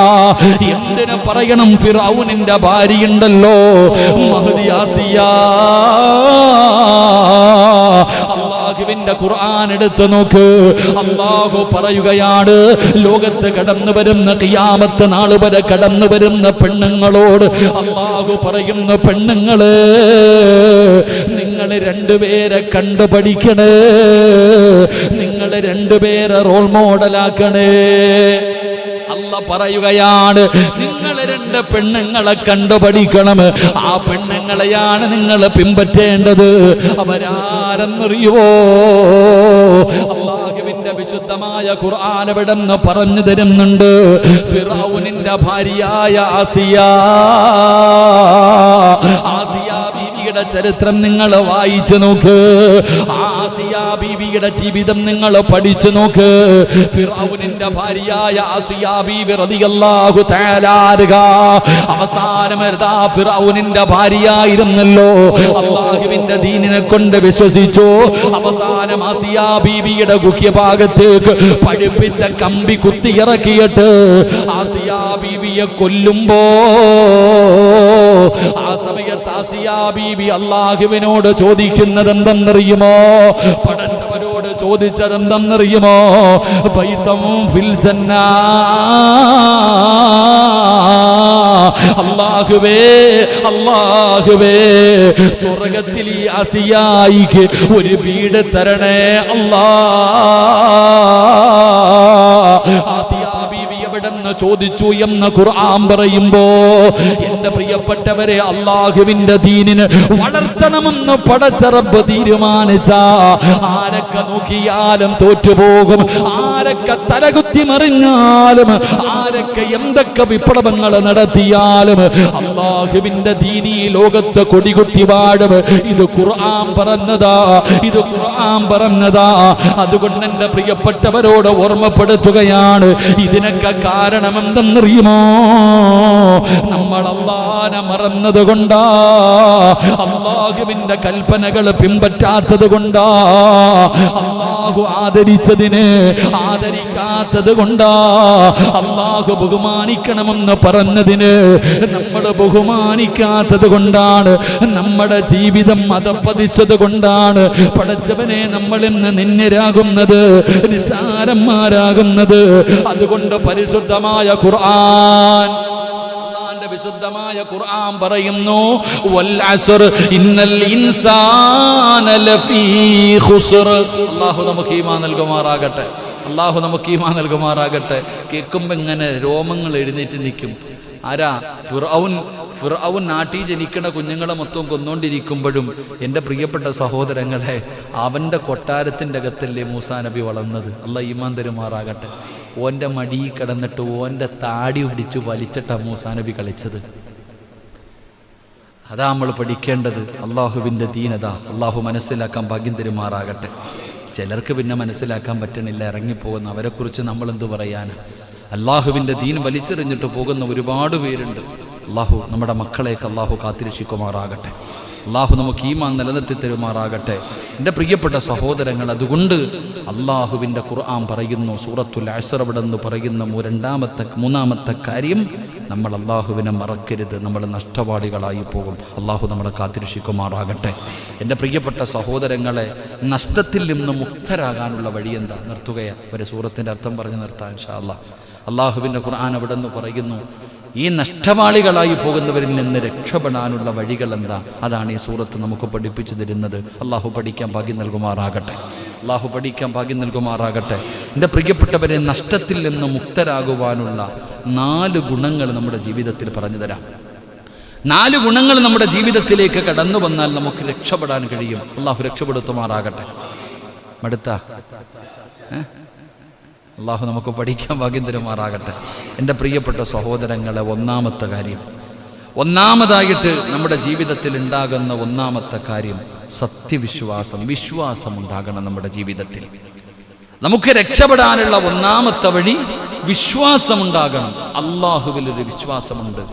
എന്തിനു പറയണം? ഫിർഔനിന്റെ ഭാര്യയുണ്ടല്ലോ, മഹ്ദി ആസിയ. അല്ലാഹുവിന്റെ ഖുർആൻ എടുത്തു നോക്ക്. അല്ലാഹു പറയുകയാണ്, ലോകത്ത് കടന്നു വരുന്ന ഖിയാമത്ത് നാൾ വരെ കടന്നു വരുന്ന പെണ്ണുങ്ങളോട് അല്ലാഹു പറയുന്നു, പെണ്ണുങ്ങളെ നിങ്ങൾ രണ്ടുപേരെ കണ്ടു പഠിക്കണേ, നിങ്ങൾ രണ്ടുപേരെ റോൾ മോഡലാക്കണേ. അല്ല പറയുകയാണ്, നിങ്ങൾ രണ്ട് പെണ്ണുങ്ങളെ കണ്ടുപഠിക്കണം. ആ പെണ്ണുങ്ങളെയാണ് നിങ്ങൾ പിൻപറ്റേണ്ടത്. അവരാരെന്നറിയുവോ? അല്ലാഹുവിന്റെ വിശുദ്ധമായ ഖുർആൻ ഇവിടെന്ന് പറഞ്ഞു തരുന്നുണ്ട്. ഫിർഔനിന്റെ ഭാര്യയായ ആസിയ, ആസിയ ബീവിയുടെ ചരിത്രം നിങ്ങൾ വായിച്ചു നോക്ക്. ആസിയ ബീവിയുടെ ജീവിതം നിങ്ങൾ പഠിച്ചു നോക്ക്. ഫിർഔനിന്റെ ഭാര്യയായ ആസിയ ബീവി റളിയല്ലാഹു തആല അൻഹ അവസാനം ഫിർഔനിന്റെ ഭാര്യയായിരുന്നല്ലോ. അല്ലാഹുവിന്റെ ദീനിനെ കൊണ്ട് വിശ്വസിച്ചു. അവസാനം ആസിയ ബീവിയുടെ ഗുഹ്യഭാഗത്തേക്ക് പഠിപ്പിച്ച കമ്പി കുത്തിയിറക്കിയിട്ട് ആസിയ ബീവിയെ കൊല്ലുമ്പോ ആ സമയത്ത് ആസിയ ബീവി അല്ലാഹുവിനോട് ചോദിക്കുന്നത് എന്തെന്നറിയുമോ? പടച്ചവരോട് ചോദിച്ചത് എന്തെന്നറിയുമോ? ബൈതം ഫിൽ ജന്ന. അല്ലാഹുവേ, അല്ലാഹുവേ, സ്വർഗ്ഗത്തിൽ ഈ ആസിയായിക്ക് ഒരു വീട് തരണേ അല്ലാ. ആസിയ ബീവി എവിടെന്ന് ചോദിച്ചു എന്ന് ഖുർആൻ പറയുമ്പോ, എന്റെ പ്രിയപ്പെട്ടവരെ, അല്ലാഹുവിന്റെ ദീനിന് വളർത്തണമെന്ന് പടച്ച റബ്ബ് തീരുമാനിച്ച ആരൊക്കെ നോക്കിയാലും തോറ്റുപോകും. ആരൊക്കെ തലകുത്തി മറിഞ്ഞാലും, ആരൊക്കെ എന്തൊക്കെ വിപ്ലവങ്ങൾ നടത്തിയാലും അല്ലാഹുവിന്റെ ദീനി ലോകത്ത് കൊടികുത്തി വാഴും. ഇത് ഖുർആൻ പറഞ്ഞതാ, ഇത് ഖുർആൻ പറഞ്ഞതാ. അതുകൊണ്ട് എന്റെ പ്രിയപ്പെട്ടവരോട് ഓർമ്മപ്പെടുത്തുകയാണ്, ഇതിനൊക്കെ കാരണം എന്തെന്നറിയുമോ? നമ്മൾ അല്ലാഹനെ മറന്നത് കൊണ്ടാ, അല്ലാഹുവിന്റെ കൽപ്പനകൾ പിൻപറ്റാത്തത് കൊണ്ടാ, അല്ലാഹു ആദരിച്ചതിനെ ആദരിക്കാത്തത് കൊണ്ടാ, അല്ലാഹു ബഹുമാനിക്കണമെന്ന് പറഞ്ഞതിന് നമ്മൾ ബഹുമാനിക്കാത്തത് കൊണ്ടാണ്, നമ്മുടെ ജീവിതം അധപ്പതിച്ചത് കൊണ്ടാണ് പടച്ചവനെ നമ്മൾ ഇന്ന് നിന്ദരാകുന്നത്, നിസ്സാരന്മാരാകുന്നത്. അതുകൊണ്ട് പരിശുദ്ധമായ ഖുർആൻ, വിശുദ്ധമായ ഖുർആൻ പറയുന്നു, വൽ അസ്ർ ഇന്നൽ ഇൻസാന ലഫീ ഖുസ്ർ. അല്ലാഹു നമുക്ക് ഈമാൻ നൽകുമാറാകട്ടെ, അല്ലാഹു നമുക്ക് ഈമാൻ നൽകുമാറാകട്ടെ. കേൾക്കുമ്പോൾ ഇങ്ങനെ രോമങ്ങൾ എഴുന്നേറ്റ് നിൽക്കും. ആരാ? ഫിർഔൻ നാട്ടിൽ ജനിക്കുന്ന കുഞ്ഞുങ്ങളെ മൊത്തം കൊന്നുകൊണ്ടിരിക്കുമ്പോഴും എൻ്റെ പ്രിയപ്പെട്ട സഹോദരങ്ങളെ, അവൻ്റെ കൊട്ടാരത്തിൻ്റെ അകത്തല്ലേ മൂസാ നബി വളർന്നത്. അല്ലാഹു ഈമാൻ തരുമാറാകട്ടെ. ഓൻ്റെ മടിയിൽ കിടന്നിട്ട് ഓൻ്റെ താടി പിടിച്ച് വലിച്ചിട്ടാ മൂസാ നബി കളിച്ചത്. അതാ നമ്മൾ പഠിക്കേണ്ടത്. അള്ളാഹുവിൻ്റെ ദീനത അള്ളാഹു മനസ്സിലാക്കാൻ ഭാഗ്യം തരുമാറാകട്ടെ. ചിലർക്ക് പിന്നെ മനസ്സിലാക്കാൻ പറ്റണില്ല, ഇറങ്ങിപ്പോകുന്ന അവരെക്കുറിച്ച് നമ്മൾ എന്തു പറയാൻ? അള്ളാഹുവിൻ്റെ ദീൻ വലിച്ചെറിഞ്ഞിട്ട് പോകുന്ന ഒരുപാട് പേരുണ്ട്. അള്ളാഹു നമ്മുടെ മക്കളെയൊക്കെ അള്ളാഹു കാത്തിരക്ഷിക്കുമാറാകട്ടെ. അള്ളാഹു നമുക്ക് ഈമാൻ നിലനിർത്തി തരുമാറാകട്ടെ. എൻ്റെ പ്രിയപ്പെട്ട സഹോദരങ്ങൾ, അതുകൊണ്ട് അള്ളാഹുവിൻ്റെ ഖുർആൻ പറയുന്നു, സൂറത്തുൽ അസ്ർ അവിടെ നിന്ന് പറയുന്ന മൂന്നാമത്തെ കാര്യം, നമ്മൾ അള്ളാഹുവിനെ മറക്കരുത്. നമ്മൾ നഷ്ടവാളികളായി പോകും. അള്ളാഹു നമ്മളെ കാത്തിരക്ഷിക്കുമാറാകട്ടെ. എൻ്റെ പ്രിയപ്പെട്ട സഹോദരങ്ങളെ, നഷ്ടത്തിൽ നിന്ന് മുക്തരാകാനുള്ള വഴി എന്താ? നിർത്തുകയാണ്. ഒരു സൂറത്തിൻ്റെ അർത്ഥം പറഞ്ഞ് നിർത്താം ഇൻഷാ അല്ലാഹ്. അള്ളാഹുവിൻ്റെ ഖുർആൻ അവിടെ നിന്ന് പറയുന്നു, ഈ നഷ്ടവാളികളായി പോകുന്നവരിൽ നിന്ന് രക്ഷപ്പെടാനുള്ള വഴികൾ എന്താ? അതാണ് ഈ സൂറത്ത് നമുക്ക് പഠിപ്പിച്ചു തരുന്നത്. അള്ളാഹു പഠിക്കാൻ ഭാഗ്യം നൽകുമാറാകട്ടെ. അള്ളാഹു പഠിക്കാൻ ഭാഗ്യം നൽകുമാറാകട്ടെ. എൻ്റെ പ്രിയപ്പെട്ടവരെ, നഷ്ടത്തിൽ നിന്ന് മുക്തരാകുവാനുള്ള 4 ഗുണങ്ങൾ നമ്മുടെ ജീവിതത്തിൽ പറഞ്ഞു തരാം. 4 ഗുണങ്ങൾ നമ്മുടെ ജീവിതത്തിലേക്ക് കടന്നു വന്നാൽ നമുക്ക് രക്ഷപ്പെടാൻ കഴിയും. അള്ളാഹു രക്ഷപ്പെടുത്തുമാറാകട്ടെ. മടുത്ത അള്ളാഹു നമുക്ക് പഠിക്കാൻ ഭാഗ്യം തരുമാറാകട്ടെ. എൻ്റെ പ്രിയപ്പെട്ട സഹോദരങ്ങളെ, ഒന്നാമതായിട്ട് നമ്മുടെ ജീവിതത്തിൽ ഉണ്ടാകുന്ന ഒന്നാമത്തെ കാര്യം വിശ്വാസം ഉണ്ടാകണം നമ്മുടെ ജീവിതത്തിൽ. നമുക്ക് രക്ഷപ്പെടാനുള്ള ഒന്നാമത്തെ വഴി വിശ്വാസമുണ്ടാകണം. അള്ളാഹുവിലൊരു വിശ്വാസമുണ്ട്.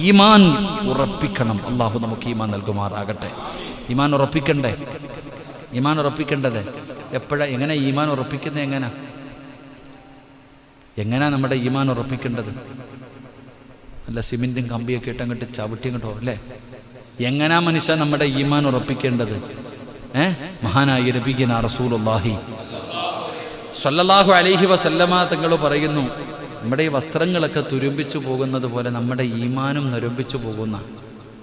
ഈമാൻ ഉറപ്പിക്കണം. അള്ളാഹു നമുക്ക് ഈമാൻ നൽകുമാറാകട്ടെ. ഈമാൻ ഉറപ്പിക്കേണ്ടത് എങ്ങനെ ഈമാൻ ഉറപ്പിക്കുന്നത്? എങ്ങനെയാ നമ്മുടെ ഈമാൻ ഉറപ്പിക്കേണ്ടത്? അല്ല, സിമെന്റും കമ്പിയൊക്കെ ഇട്ട് അങ്ങോട്ട് ചവിട്ടി അങ്ങോട്ടോ അല്ലേ? എങ്ങനാ മനുഷ്യ നമ്മുടെ ഈമാൻ ഉറപ്പിക്കേണ്ടത്? മഹാനായ നബിയുനാ റസൂലുള്ളാഹി സ്വല്ലല്ലാഹു അലൈഹി വസല്ലമ തങ്ങൾ പറയുന്നു, നമ്മുടെ ഈ വസ്ത്രങ്ങളൊക്കെ തുരുമ്പിച്ചു പോകുന്നത് പോലെ നമ്മുടെ ഈമാനും നൊരുമ്പിച്ചു പോകുന്ന,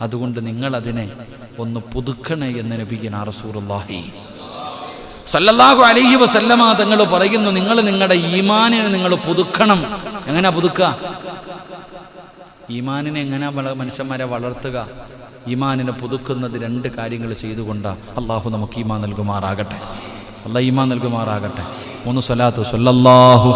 അതുകൊണ്ട് നിങ്ങളതിനെ ഒന്ന് പുതുക്കണേ എന്ന് നബിയുനാ റസൂലുള്ളാഹി സല്ലല്ലാഹു അലൈഹി വസല്ലമ തങ്ങൾ പറയുന്നു, നിങ്ങളുടെ ഈമാനിനെ നിങ്ങൾ പുതുക്കണം. എങ്ങനെയാ പുതുക്കുക? ഈമാനിനെ എങ്ങനെയാ മനുഷ്യന്മാരെ വളർത്തുക? ഈമാനിനെ പുതുക്കുന്നത് 2 കാര്യങ്ങൾ ചെയ്തുകൊണ്ടാ. അള്ളാഹു നമുക്ക് ഈമാൻ നൽകുമാറാകട്ടെ. അള്ളാഹ് ഈമാൻ നൽകുമാറാകട്ടെ. 3 സ്വലാത്ത് സ്വല്ലല്ലാഹു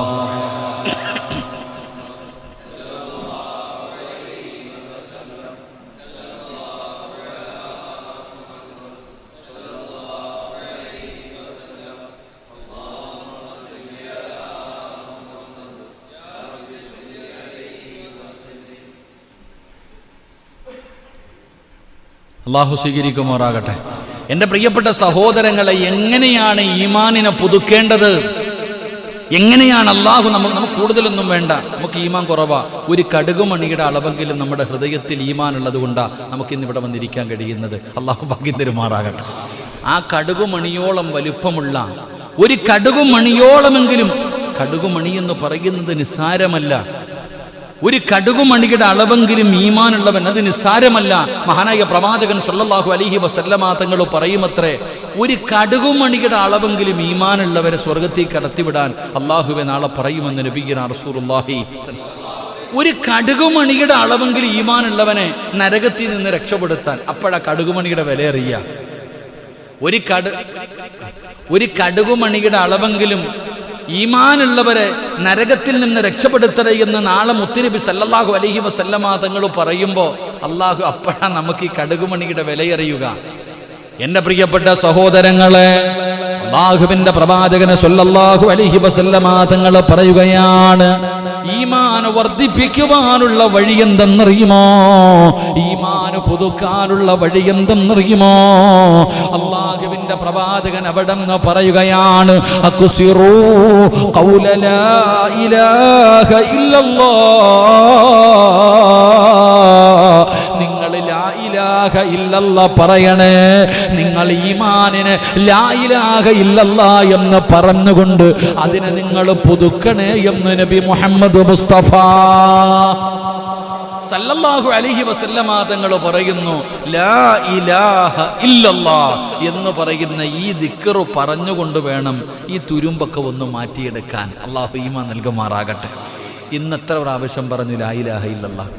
അള്ളാഹു സ്വീകരിക്കുമാറാകട്ടെ. എൻ്റെ പ്രിയപ്പെട്ട സഹോദരങ്ങളെ, എങ്ങനെയാണ് ഈമാനിനെ പുതുക്കേണ്ടത്? എങ്ങനെയാണ് അള്ളാഹു നമുക്ക് കൂടുതലൊന്നും വേണ്ട, നമുക്ക് ഈമാൻ കുറവാ. ഒരു കടുകുമണിയുടെ അളവെങ്കിലും നമ്മുടെ ഹൃദയത്തിൽ ഈമാൻ ഉള്ളത് കൊണ്ടാണ് നമുക്കിന്നിവിടെ വന്നിരിക്കാൻ കഴിയുന്നത്. അള്ളാഹു ഭാഗ്യം തരുമാറാകട്ടെ. ആ കടുകുമണിയോളം വലുപ്പമുള്ള ഒരു കടുകുമണിയോളമെങ്കിലും, കടുകുമണി എന്ന് പറയുന്നത് നിസ്സാരമല്ല. ഒരു കടുകുമണിയുടെ അളവെങ്കിലും ഈമാനുള്ളവൻ, അത് നിസ്സാരമല്ല. മഹാനായ പ്രവാചകൻ സല്ലല്ലാഹു അലൈഹി വസല്ലമ തങ്ങൾ പറയുമത്രേ, ഒരു കടുകുമണിയുടെ അളവെങ്കിലും ഈമാനുള്ളവരെ സ്വർഗത്തിൽ കടത്തിവിടാൻ അള്ളാഹുവെ നാളെ പറയുമെന്ന് നബിയുനാ റസൂലുള്ളാഹി. ഒരു കടുകുമണിയുടെ അളവെങ്കിലും ഈമാനുള്ളവനെ നരകത്തിൽ നിന്ന് രക്ഷപ്പെടുത്താൻ. അപ്പോഴാ കടുകുമണിയുടെ വില അറിയുക. ഒരു കടുകുമണിയുടെ അളവെങ്കിലും ഈമാനുള്ളവരെ നരകത്തിൽ നിന്ന് രക്ഷപ്പെടുത്തണേ എന്ന് നാളെ മുത്തുനബി സല്ലല്ലാഹു അലൈഹി വസല്ലമ തങ്ങൾ പറയുമ്പോൾ അള്ളാഹു അപ്പോഴാണ് നമുക്ക് ഈ കടുകുമണിയുടെ വിലയറിയുക. എൻ്റെ പ്രിയപ്പെട്ട സഹോദരങ്ങളെ, അള്ളാഹുവിൻ്റെ പ്രവാചകനെ സല്ലല്ലാഹു അലൈഹി വസല്ലമ തങ്ങൾ പറയുകയാണ്, ഈമാൻ വർദ്ധിപ്പിക്കുവാനുള്ള വഴി എന്തെന്നറിയുമോ? ഈമാൻ പുതുക്കാനുള്ള വഴി എന്തെന്നറിയുമോ? അള്ളാഹുവിൻ്റെ പ്രവാചകൻ അവിടെ നിന്ന് പറയുകയാണ്, അക്സിറൂ ഖൗല ലാ ഇലാഹ ഇല്ലല്ലാഹ്. നിങ്ങൾ ലാ ഇലാഹ ഇല്ലല്ലാഹ് പറയണേ. നിങ്ങൾ ഈമാനിനെ ലാ ഇലാഹ ഇല്ലല്ലാഹ് എന്ന് പറഞ്ഞുകൊണ്ട് അതിനെ നിങ്ങൾ പുതുക്കണേ എന്ന് നബി മുഹമ്മദ് മുസ്തഫ സല്ലല്ലാഹു അലൈഹി വസല്ലമ തങ്ങൾ പറയുന്നു, ലാ ഇലാഹ ഇല്ലല്ലാഹ് എന്ന് പറയുന്ന ഈ ദിക്ർ പറഞ്ഞുകൊണ്ട് വേണം ഈ തുരുമ്പൊക്കെ ഒന്ന് മാറ്റിയെടുക്കാൻ. അള്ളാഹു ഈമാൻ നൽകുമാറാകട്ടെ. ഇന്ന് എത്ര പ്രാവശ്യം പറഞ്ഞു ലാ ഇലാഹ ഇല്ലല്ലാഹ്?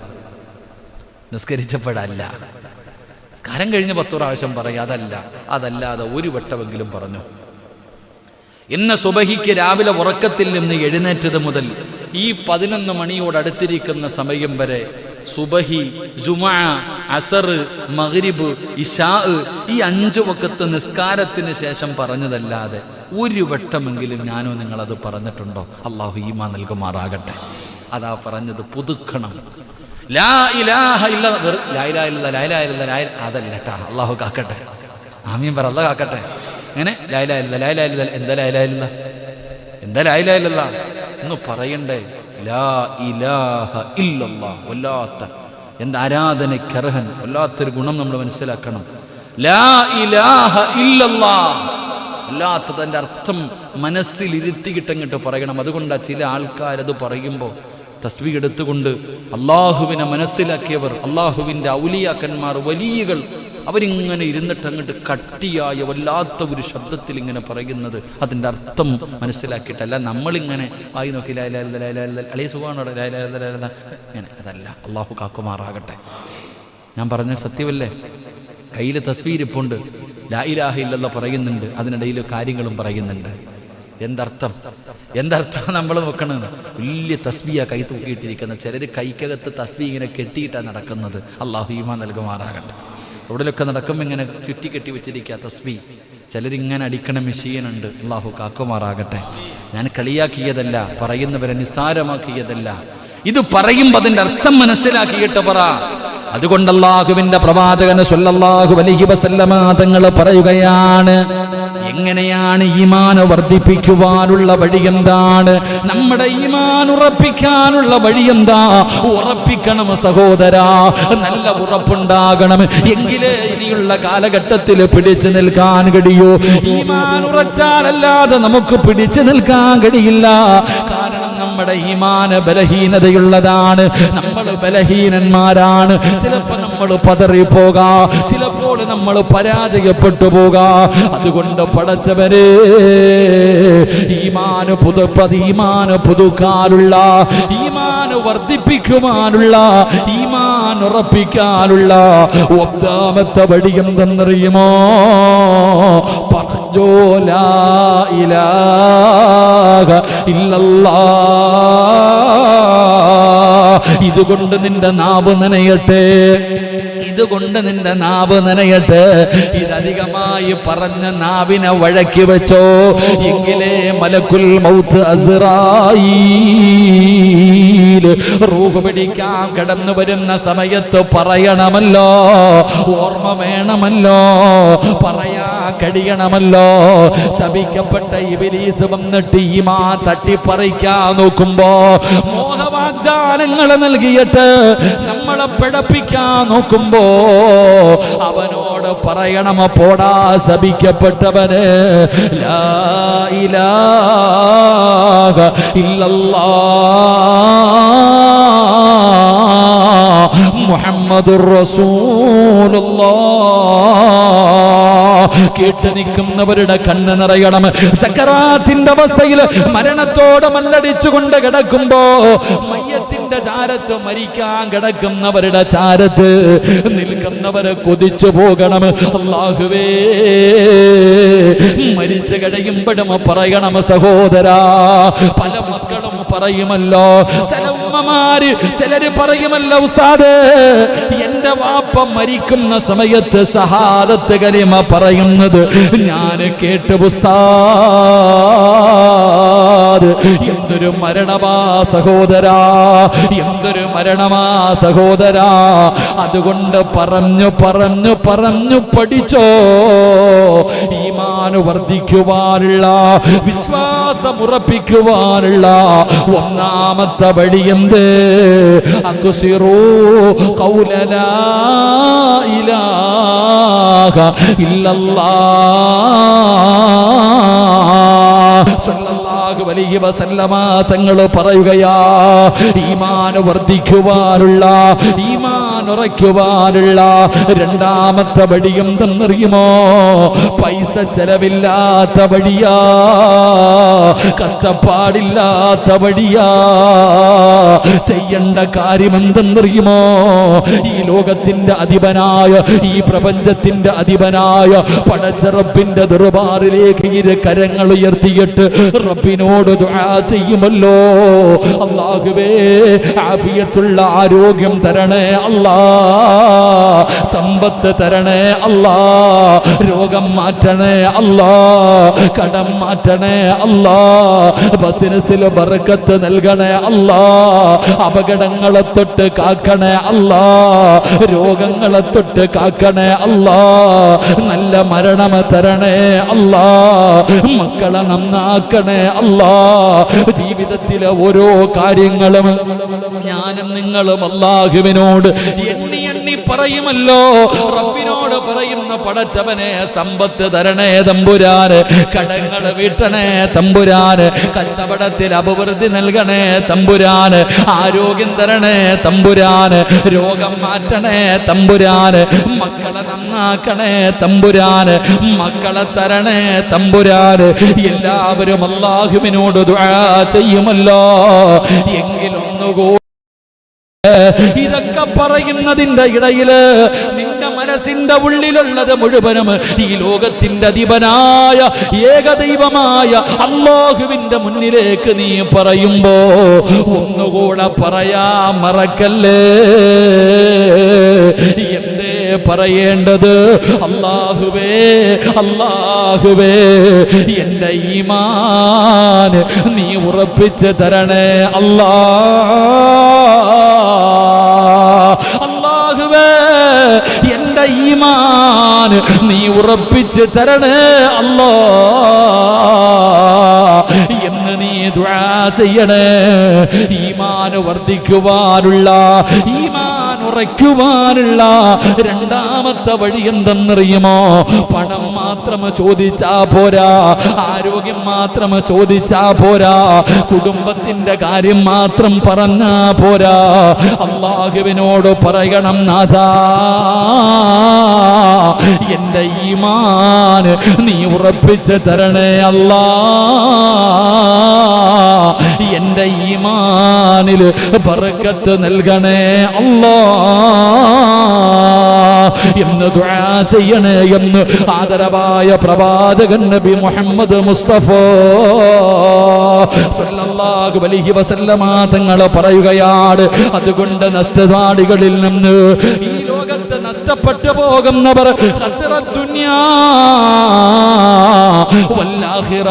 നിസ്കരിച്ചപ്പോഴല്ല, നിസ്കാരം കഴിഞ്ഞ് 10 പ്രാവശ്യം പറയും. അതല്ലാതെ ഒരു വട്ടമെങ്കിലും പറഞ്ഞു. ഇന്ന് സുബഹിക്ക് രാവിലെ ഉറക്കത്തിൽ നിന്ന് എഴുന്നേറ്റത് മുതൽ ഈ 11 മണിയോടടുത്തിരിക്കുന്ന സമയം വരെ സുബഹി, ജുമുഅ, അസർ, മഗ്രിബ്, ഇശാ ഈ 5 വഖത്ത് നിസ്കാരത്തിന് ശേഷം പറഞ്ഞതല്ലാതെ ഒരു വട്ടമെങ്കിലും ഞാനോ നിങ്ങളത് പറഞ്ഞിട്ടുണ്ടോ? അള്ളാഹു ഈമാൻ നൽകുമാറാകട്ടെ. അതാ പറഞ്ഞത്, പുതുക്കണം. ലാ ഇലാഹ ഇല്ല ലാ ഇലാഹ ഇല്ല ലാ ഇലാഹ ഇല്ല ലാ അതല്ല കേട്ടാ. അള്ളാഹു കാക്കട്ടെ, ആമീൻ പറ, അള്ളാഹ് കാക്കട്ടെ. അങ്ങനെ ലാ ഇലാഹ ഇല്ല ലാ ഇലാഹ ഇല്ല എന്താ ലാ ഇലാഹ ഇല്ല എന്താ ലാ ഇലാഹ ഇല്ലല്ലാ എന്ന് പറയണ്ടേ. ലാ ഇലാഹ ഇല്ലല്ലാഹ്, വല്ലാത്ത എന്ത് ആരാധനയ്ക്കർഹൻ, വല്ലാത്തൊരു ഗുണം നമ്മൾ മനസ്സിലാക്കണം. ലാ ഇലാഹ ഇല്ലല്ലാഹ് അല്ലാത്തതിൻ്റെ അർത്ഥം മനസ്സിൽ ഇരുത്തിക്കിട്ടങ്ങിട്ട് പറയണം. അതുകൊണ്ടാണ് ചില ആൾക്കാരത് പറയുമ്പോൾ തസ്ബീഹ് എടുത്തുകൊണ്ട് അള്ളാഹുവിനെ മനസ്സിലാക്കിയവർ, അള്ളാഹുവിൻ്റെ ഔലിയാക്കന്മാർ, വലിയകൾ, അവരിങ്ങനെ ഇരുന്നിട്ട് അങ്ങോട്ട് കട്ടിയായ വല്ലാത്ത ഒരു ശബ്ദത്തിൽ ഇങ്ങനെ പറയുന്നത് അതിൻ്റെ അർത്ഥം മനസ്സിലാക്കിയിട്ടല്ല. നമ്മളിങ്ങനെ ആയി നോക്കി അളി സുഖാണോടെ ഇങ്ങനെ, അതല്ല. അള്ളാഹു കാക്കുമാറാകട്ടെ. ഞാൻ പറഞ്ഞ സത്യമല്ലേ? കയ്യിൽ തസ്ബീഹ് ഇരിപ്പുണ്ട്, ലാ ഇലാഹ ഇല്ലല്ലാഹ് പറയുന്നുണ്ട്, അതിനിടയിൽ കാര്യങ്ങളും പറയുന്നുണ്ട്. എന്തർത്ഥം നമ്മൾ നോക്കണമെന്ന്. വലിയ തസ്ബീഹ കൈ തൂക്കിയിട്ടിരിക്കുന്ന ചിലർ കൈക്കകത്ത് തസ്ബീഹ് ഇങ്ങനെ കെട്ടിയിട്ടാണ് നടക്കുന്നത്. അള്ളാഹു ഈമാൻ നൽകുമാറാകട്ടെ. റോഡിലൊക്കെ നടക്കുമ്പോൾ ഇങ്ങനെ ചുറ്റി കെട്ടി വെച്ചിരിക്കുക തസ്ബീഹ്. ചിലരിങ്ങനെ അടിക്കണ മെഷീനുണ്ട്. അള്ളാഹു കാക്കുമാറാകട്ടെ. ഞാൻ കളിയാക്കിയതല്ല, പറയുന്നവരെ നിസ്സാരമാക്കിയതല്ല. ഇത് പറയുമ്പോൾ അതിൻ്റെ അർത്ഥം മനസ്സിലാക്കിയിട്ട് പറ. അതുകൊണ്ട് അല്ലാഹുവിന്റെ പ്രവാചകൻ സ്വല്ലല്ലാഹു അലൈഹി വസല്ലമ തങ്ങൾ പറയുകയാണ്, എങ്ങനെയാണ് ഈമാൻ വർദ്ധിപ്പിക്കുവാനുള്ള വഴി എന്താണ്? നമ്മുടെ ഈമാൻ ഉറപ്പിക്കാനുള്ള വഴി എന്താ? ഉറപ്പിക്കണം സഹോദരാ, നല്ല ഉറപ്പുണ്ടാകണം. എങ്കിലേ ഇനിയുള്ള കാലഘട്ടത്തിൽ പിടിച്ചു നിൽക്കാൻ കഴിയൂ. ഈമാൻ ഉറച്ചാലല്ലാതെ നമുക്ക് പിടിച്ചു നിൽക്കാൻ കഴിയില്ല. കാരണം നമ്മുടെ ഈമാൻ ബലഹീനതയുള്ളതാണ്. നമ്മൾ ബലഹീനന്മാരാണ്. ചിലപ്പോൾ നമ്മൾ പതറിപ്പോകാം, ചിലപ്പോൾ നമ്മൾ പരാജയപ്പെട്ടു പോകാം. അതുകൊണ്ട് പടച്ചവരെ, ഈമാൻ പുതുക്കാനുള്ള, ഈമാൻ വർദ്ധിപ്പിക്കുവാനുള്ള, ഈമാൻ ഉറപ്പിക്കാനുള്ള ഒന്നാമത്തെ വഴി എന്തെന്നറിയുമോ? പറഞ്ഞോ ലാ ഇലാഹ ഇല്ലല്ലാഹ്. ഇതുകൊണ്ട് നിന്റെ നാവ് നനയട്ടെ, ഇതുകൊണ്ട് നിന്റെ നാവ് നനയട്ടെ. ഇതധികമായി പറഞ്ഞ നാവിനെ വഴക്കി വെച്ചോ, എങ്കിലേ മലക്കുൽ മൗത്ത് അസ്റായീൽ റൂഹ് പിടിക്കാൻ കടന്നു വരുന്ന സമയത്ത് പറയണമല്ലോ, ഓർമ്മ വേണമല്ലോ, പറയാൻ കഴിയണമല്ലോ. ശപിക്കപ്പെട്ട ഇബ്ലീസ് വന്നിട്ട് ഈമാൻ തട്ടിപ്പറിക്കാൻ നോക്കുമ്പോ, മോഹവാഗ്ദാനങ്ങൾ നൽകിയിട്ട് നമ്മളെ പിഴപ്പിക്കാൻ നോക്കുമ്പോ അവനോട് പറയണം, പോടാ ശപിക്കപ്പെട്ടവന്, ലാ ഇലാഹ ഇല്ലല്ലാഹ് മുഹമ്മദുർ റസൂലുള്ളാഹ്. കേട്ട് നിൽക്കുന്നവരുടെ കണ്ണ് നിറയണം. സക്കറാത്തിന്റെ അവസ്ഥയിൽ മരണത്തോടെ മല്ലടിച്ചുകൊണ്ട് കിടക്കുമ്പോ, മയ്യത്തിന്റെ ചാരത്ത്, മരിക്കാൻ കിടക്കുന്നവരുടെ ചാരത്ത് നിൽക്കുന്നവരെ കൊതിച്ചു പോകണം. അല്ലാഹുവേ, മരിച്ചു കഴിയുമ്പോഴും പറയണം സഹോദരാ. പല മക്കളും പറയുമല്ലോ, ചില ഉമ്മമാര് ചിലര് പറയുമല്ലോ, ഉസ്താദ് എന്റെ വാപ്പ മരിക്കുന്ന സമയത്ത് ഷഹാദത്ത് കലിമ പറയുന്നത് ഞാൻ കേട്ട് ഉസ്താദ്. എന്തൊരു മരണമാ സഹോദരാ, എന്തൊരു മരണമാ സഹോദരാ. അതുകൊണ്ട് പറഞ്ഞു പറഞ്ഞു പറഞ്ഞു പഠിച്ചോ. ഈമാൻ വർദ്ധിക്കുവാനുള്ള, വിശ്വാസം ഉറപ്പിക്കുവാനുള്ള ഒന്നാമത്തെ വഴി എന്ത്? അക്സിറൂ ഖൗല ലാ ഇലാഹ ഇല്ലല്ലാഹ്. സല്ലല്ലാഹു അലൈഹി വസല്ലമ തങ്ങൾ പറയുകയാ, ഈമാൻ വർദ്ധിക്കുവാനുള്ള, ഈമാൻ ഉറയ്ക്കുവാനുള്ള രണ്ടാമത്തെ വഴി എന്തെന്നറിയുമോ? പൈസ ചെലവില്ലാത്ത വഴിയാ, കഷ്ടപ്പാടില്ലാത്ത വഴിയാ. ചെയ്യേണ്ട കാര്യം എന്തെന്നറിയുമോ? ഈ ലോകത്തിന്റെ അധിപനായ, ഈ പ്രപഞ്ചത്തിന്റെ അധിപനായ പടച്ച റബ്ബിന്റെ ദർബാറിലേക്ക് ഇരു കരങ്ങൾ ഉയർത്തിയിട്ട് റബ്ബിനോട് റബ്ബിനോട് ദുആ ചെയ്യുമല്ലോ, അല്ലാഹുവേ ആഫിയത്തുള്ള ആരോഗ്യം തരണേ അല്ലാ, സമ്പത്ത് തരണേ അല്ലാ, രോഗം മാറ്റണേ അല്ലാ, കടം മാറ്റണേ അല്ലാ, ബിസിനസ്സിൽ ബർക്കത്ത് നൽകണേ അല്ലാ, അപകടങ്ങളെ തൊട്ട് കാക്കണേ അല്ലാ, രോഗങ്ങളെ തൊട്ട് കാക്കണേ അല്ലാ, നല്ല മരണം തരണേ അല്ലാ, മക്കളെ നന്നാക്കണേ അല്ലാ. ജീവിതത്തിലെ ഓരോ കാര്യങ്ങളും ഞാനും നിങ്ങളും അല്ലാഹുവിനോട് എണ്ണി എണ്ണി പറയുമല്ലോ. റബ്ബിനോട് പറയുന്ന പടച്ചവനെ സമ്പത്ത് തരണേ തമ്പുരാന്, കടങ്ങൾ വീട്ടണേ തമ്പുരാന്, കച്ചവടത്തിൽ അഭിവൃദ്ധി നൽകണേ തമ്പുരാന്, ആരോഗ്യം തരണേ തമ്പുരാന്, രോഗം മാറ്റണേ തമ്പുരാന്, മക്കളെ നന്നാക്കണേ തമ്പുരാന്, മക്കളെ തരണേ തമ്പുരാന്. എല്ലാവരും അല്ലാഹുവിനോട് ദുആ ചെയ്യുമല്ലോ. എങ്കിലൊന്നുകൂടി ഇതൊക്കെ പറയുന്നതിന്റെ ഇടയില് നിന്റെ മനസ്സിന്റെ ഉള്ളിലുള്ളത് മുഴുവനും ഈ ലോകത്തിന്റെ അധിപനായ ഏകദൈവമായ അല്ലാഹുവിന്റെ മുന്നിലേക്ക് നീ പറയുമ്പോ ഒന്നുകൂടെ പറയാ മറക്കല്ലേ. എന്തേ പറയേണ്ടത്? അല്ലാഹുവേ അല്ലാഹുവേ എന്റെ ഈമാൻ നീ ഉറപ്പിച്ച് തരണേ അല്ലാ. അല്ലാഹുവേ എന്റെ ഈമാൻ നീ ഉറപ്പിച്ച് തരണേ അല്ലാ എന്ന് നീ ദുആ ചെയ്യണേ. ഈമാൻ വർദ്ധിക്കുവാനുള്ള, ഈമാൻ ഉറയ്ക്കുവാനുള്ള രണ്ടാമത്തെ വഴി എന്തെന്നറിയുമോ? പണം മാത്രം ചോദിച്ചാ പോരാ, ആരോഗ്യം മാത്രം ചോദിച്ചാ പോരാ, കുടുംബത്തിന്റെ കാര്യം മാത്രം പറഞ്ഞാ പോരാ. അല്ലാഹുവിനോട് പറയണം, നാഥാ എന്റെ ഈമാൻ നീ ഉറപ്പിച്ച് തരണേ അല്ലാ, എന്റെ ഈമാനിൽ ബർക്കത്ത് നൽകണേ അല്ലാ എന്ന് ദുആ ചെയ്യണേ എന്ന് ആദരവായ പ്രവാചകൻ നബി മുഹമ്മദ് മുസ്തഫ സല്ലല്ലാഹു അലൈഹി വസല്ലമ തങ്ങൾ പറയുകയാണ്. അതുകൊണ്ട് നഷ്ടതാടികളിൽ നിന്ന് ഈ ലോകത്ത് നഷ്ടപ്പെട്ടു പോകുന്നവർ ഖസ്റത്ത് ദുനിയാ വൽ ആഖിറ,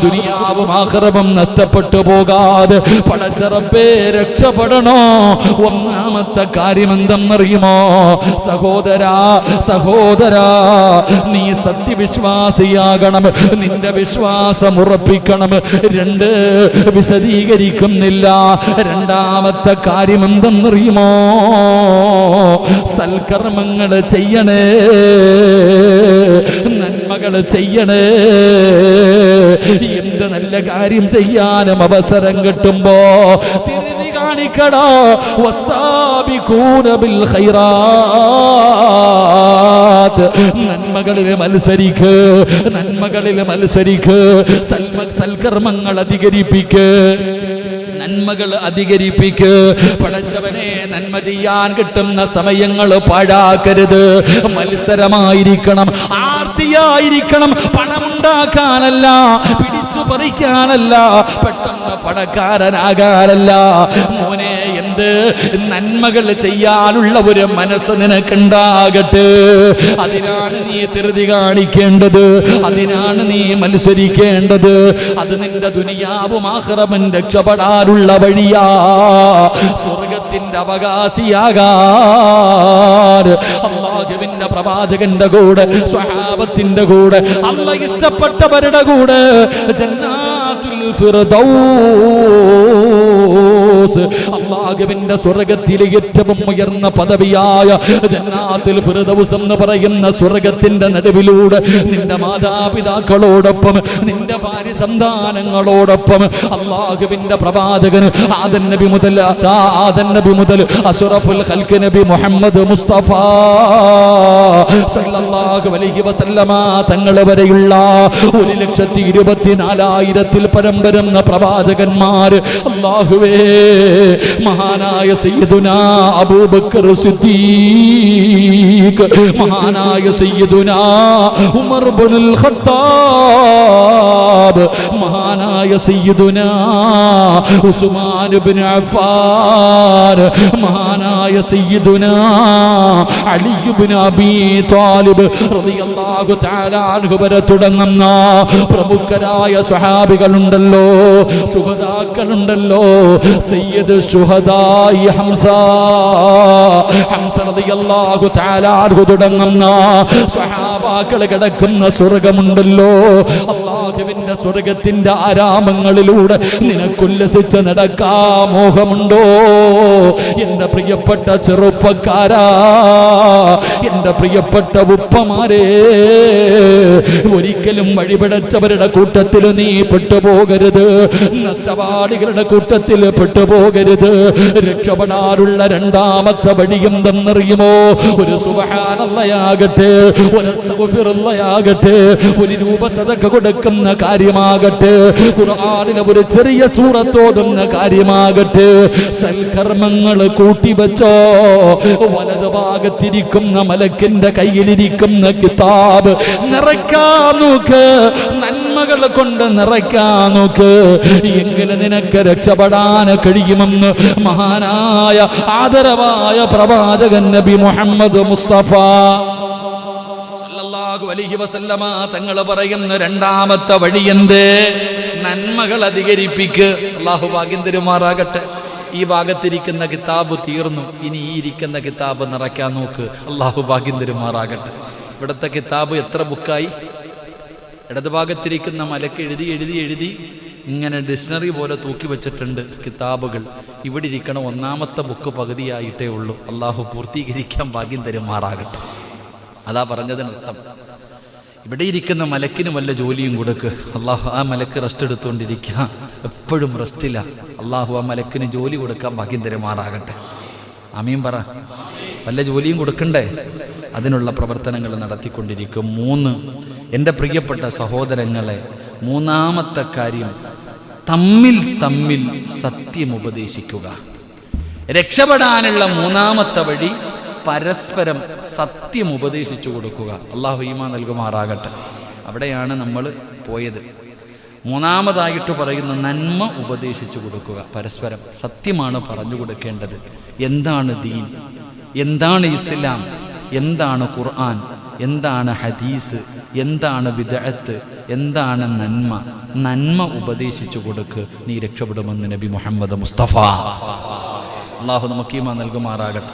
ദുനിയാവും ആഖിറവും നഷ്ടപ്പെട്ടു പോകാതെ പടച്ച റബ്ബേ രക്ഷപ്പെടണോ? ഒന്നാമത്തെ കാര്യം എന്തെന്നറിയുമോ? സഹോദരാ സഹോദരാ നീ സത്യവിശ്വാസിയാകണം, നിന്റെ വിശ്വാസം ഉറപ്പിക്കണം. രണ്ട് വിശദീകരിക്കുന്നില്ല. രണ്ടാമത്തെ കാര്യം എന്തെന്നറിയുമോ? സൽക്കർമ്മങ്ങൾ ചെയ്യണേ, നന്മകൾ ചെയ്യണേ. എന്ത് നല്ല കാര്യം ചെയ്യാനും അവസരം കിട്ടുമ്പോ തിരുതി കാണിക്കടോ. വസ്സാബിഖൂന ബിൽ ഖൈറാത്ത്, നന്മകളിൽ മത്സരിക്ക്, നന്മകളിൽ മത്സരിക്ക്. സൽക്കർമ്മങ്ങൾ അധികരിപ്പിക്ക്, നന്മകൾ അധികരിപ്പിക്ക്. പടച്ചവനെ നന്മ ചെയ്യാൻ കിട്ടുന്ന സമയങ്ങൾ പാഴാക്കരുത്. മത്സരമായിരിക്കണം, ആർത്തിയായിരിക്കണം. പണമുണ്ടാക്കാനല്ല, പിടിച്ചു പറിക്കാനല്ല, പെട്ടെന്ന് പണക്കാരനാകാനല്ല. മോനെ എന്ത് നന്മകൾ ചെയ്യാനുള്ള ഒരു മനസ്സ് നിനക്കുണ്ടാകട്ടെ. അതിനാണ് നീ ധൃതി കാണിക്കേണ്ടത്, അതിനാണ് നീ മത്സരിക്കേണ്ടത്. അത് നിന്റെ ദുനിയാവും ആഖിറവും രക്ഷപ്പെടാനുള്ള വഴിയാ. സ്വർഗത്തിന്റെ അവകാശിയാകാൻ അല്ലാഹുവിന്റെ പ്രവാചകന്റെ കൂടെ, സ്വഹാബത്തിന്റെ കൂടെ, അല്ലാഹ് ഇഷ്ടപ്പെട്ടവരുടെ കൂടെ ജന്നാത്തുൽ ഫിർദൗസ്, അല്ലാഹുവിന്റെ സ്വർഗത്തിലെ ഏറ്റവും ഉയർന്ന പദവിയായ ജന്നാത്തുൽ ഫിർദൗസ് എന്ന് പറയുന്ന സ്വർഗത്തിന്റെ നടുവിലൂടെ നിന്റെ മാതാപിതാക്കളോടൊപ്പം, നിന്റെ ഭാര്യ സന്താനങ്ങളോടൊപ്പം അല്ലാഹുവിന്റെ പ്രവാചകൻ ആദം നബി മുതൽ അഷ്റഫുൽ ഖൽഖ് നബി മുഹമ്മദ് മുസ്തഫ സല്ലല്ലാഹു അലൈഹി വസല്ലമ തങ്ങൾ വരെയുള്ള 1,24,000 പരം വരുന്ന പ്രവാചകന്മാർ അല്ലാഹുവേ മഹാനായ സയ്യിദുനാ അബൂബക്കർ സിദ്ദീഖ്, മഹാനായ സയ്യിദുനാ ഉമർ ഇബ്നുൽ ഖത്താബ്, മഹാനായ സയ്യിദുനാ ഉസ്മാൻ ഇബ്നു അഫ്ഫാൻ, മഹാനായ സയ്യിദുനാ അലി ഇബ്നു അബീ ത്വാലിബ് റളിയല്ലാഹു തആല അൻഹു വരെ തുടങ്ങുന്ന പ്രമുഖരായ സ്വഹാബികളുണ്ടല്ലോ, സുഹദാക്കളുണ്ടല്ലോ. സയ്യിദ് ശുഹദായി ഹംസ റളിയല്ലാഹു തആല അൻഹു തുടങ്ങുന്ന സ്വഹാബാക്കൾ കിടക്കുന്ന സ്വർഗമുണ്ടല്ലോ. അല്ലാഹുവിന്റെ സ്വർഗത്തിന്റെ ആരാമങ്ങളിലൂടെ നിനക്കുല്ലസിച്ച് നടക്കാ മോഹമുണ്ടോ? എന്റെ പ്രിയപ്പെട്ട ചെറുപ്പക്കാരാ, എന്റെ പ്രിയപ്പെട്ട ഉപ്പമാരെ, ഒരിക്കലും വഴിപിടച്ചവരുടെ കൂട്ടത്തിൽ നീ പെട്ടുപോകരുത്, നഷ്ടപാടികളുടെ കൂട്ടത്തിൽ പെട്ടുപോകരുത്. രക്ഷപ്പെടാനുള്ള രണ്ടാമത്തെ വഴി എന്തെന്നറിയുമോ? ഒരു സുബ്ഹാനല്ലാഹയാകട്ടെ, ഒരു അസ്തഗ്ഫിറുല്ലാഹയാകട്ടെ, ഒരു രൂപ സദഖ കൊടുക്കുന്ന കാര്യമാകട്ടെ, ഖുർആനിലെ ഒരു ചെറിയ സൂറത്തോതുന്ന കാര്യമാകട്ടെ, സൽക്കർമ്മങ്ങൾ കൂട്ടിവെച്ചോ. വലത് ഭാഗത്തിരിക്കുന്ന മലക്കിന്റെ കയ്യിലിരിക്കുന്ന കിതാബ് നിറയ്ക്കാൻ നോക്ക്, നന്മകൾ കൊണ്ട് നിറയ്ക്കാൻ നോക്ക്. എങ്ങനെ നിനക്ക് രക്ഷപ്പെടാൻ കഴിയുമെന്ന് മഹാനായ ആദരവായ പ്രവാചകൻ നബി മുഹമ്മദ് മുസ്തഫ സല്ലല്ലാഹു അലൈഹി വസല്ലമ തങ്ങൾ പറയുന്ന രണ്ടാമത്തെ വഴി എന്ത്? നന്മകൾ അധികരിപ്പിക്ക്. അല്ലാഹു ഭാഗ്യം തരുമാറാകട്ടെ. ഈ ഭാഗത്തിരിക്കുന്ന കിതാബ് തീർന്നു, ഇനി ഈ ഇരിക്കുന്ന കിതാബ് നിറയ്ക്കാൻ നോക്ക്. അല്ലാഹു ഭാഗ്യം തരുമാറാകട്ടെ. ഇവിടുത്തെ കിതാബ് എത്ര ബുക്കായി? ഇടതുഭാഗത്തിരിക്കുന്ന മലക്ക് എഴുതി എഴുതി എഴുതി ഇങ്ങനെ ഡിക്ഷണറി പോലെ തൂക്കി വെച്ചിട്ടുണ്ട് കിതാബുകൾ. ഇവിടെ ഇരിക്കണ ഒന്നാമത്തെ ബുക്ക് പകുതിയായിട്ടേ ഉള്ളൂ. അല്ലാഹു പൂർത്തീകരിക്കാൻ ഭാഗ്യം തരുമാറാകട്ടെ. അതാ പറഞ്ഞതിനർത്ഥം. ഇവിടെ ഇരിക്കുന്ന മലക്കിന് വല്ല ജോലിയും കൊടുക്ക്. അള്ളാഹു ആ മലക്ക് റെസ്റ്റ് എടുത്തുകൊണ്ടിരിക്കുക, എപ്പോഴും റെസ്റ്റില്ല. അള്ളാഹു ആ മലക്കിന് ജോലി കൊടുക്കാൻ ഭാഗ്യം തരുമാറാകട്ടെ. ആമീൻ പറ. വല്ല ജോലിയും കൊടുക്കണ്ടേ? അതിനുള്ള പ്രവർത്തനങ്ങൾ നടത്തിക്കൊണ്ടിരിക്കും. 3, എൻ്റെ പ്രിയപ്പെട്ട സഹോദരങ്ങളെ, മൂന്നാമത്തെ കാര്യം തമ്മിൽ തമ്മിൽ സത്യം ഉപദേശിക്കുക. രക്ഷപ്പെടാനുള്ള മൂന്നാമത്തെ വഴി പരസ്പരം സത്യം ഉപദേശിച്ചു കൊടുക്കുക. അള്ളാഹു ഈമാൻ നൽകുമാറാകട്ടെ. അവിടെയാണ് നമ്മൾ പോയത്. മൂന്നാമതായിട്ട് പറയുന്ന നന്മ ഉപദേശിച്ചു കൊടുക്കുക. പരസ്പരം സത്യമാണ് പറഞ്ഞു കൊടുക്കേണ്ടത്. എന്താണ് ദീൻ, എന്താണ് ഇസ്ലാം, എന്താണ് ഖുർആൻ, എന്താണ് ഹദീസ്, എന്താണ് ബിദ്അത്ത്, എന്താണ് നന്മ. നന്മ ഉപദേശിച്ചു കൊടുക്ക്, നീ രക്ഷപ്പെടുമെന്ന് നബി മുഹമ്മദ് മുസ്തഫ. അള്ളാഹു നമുക്ക് ഈമാൻ നൽകുമാറാകട്ടെ.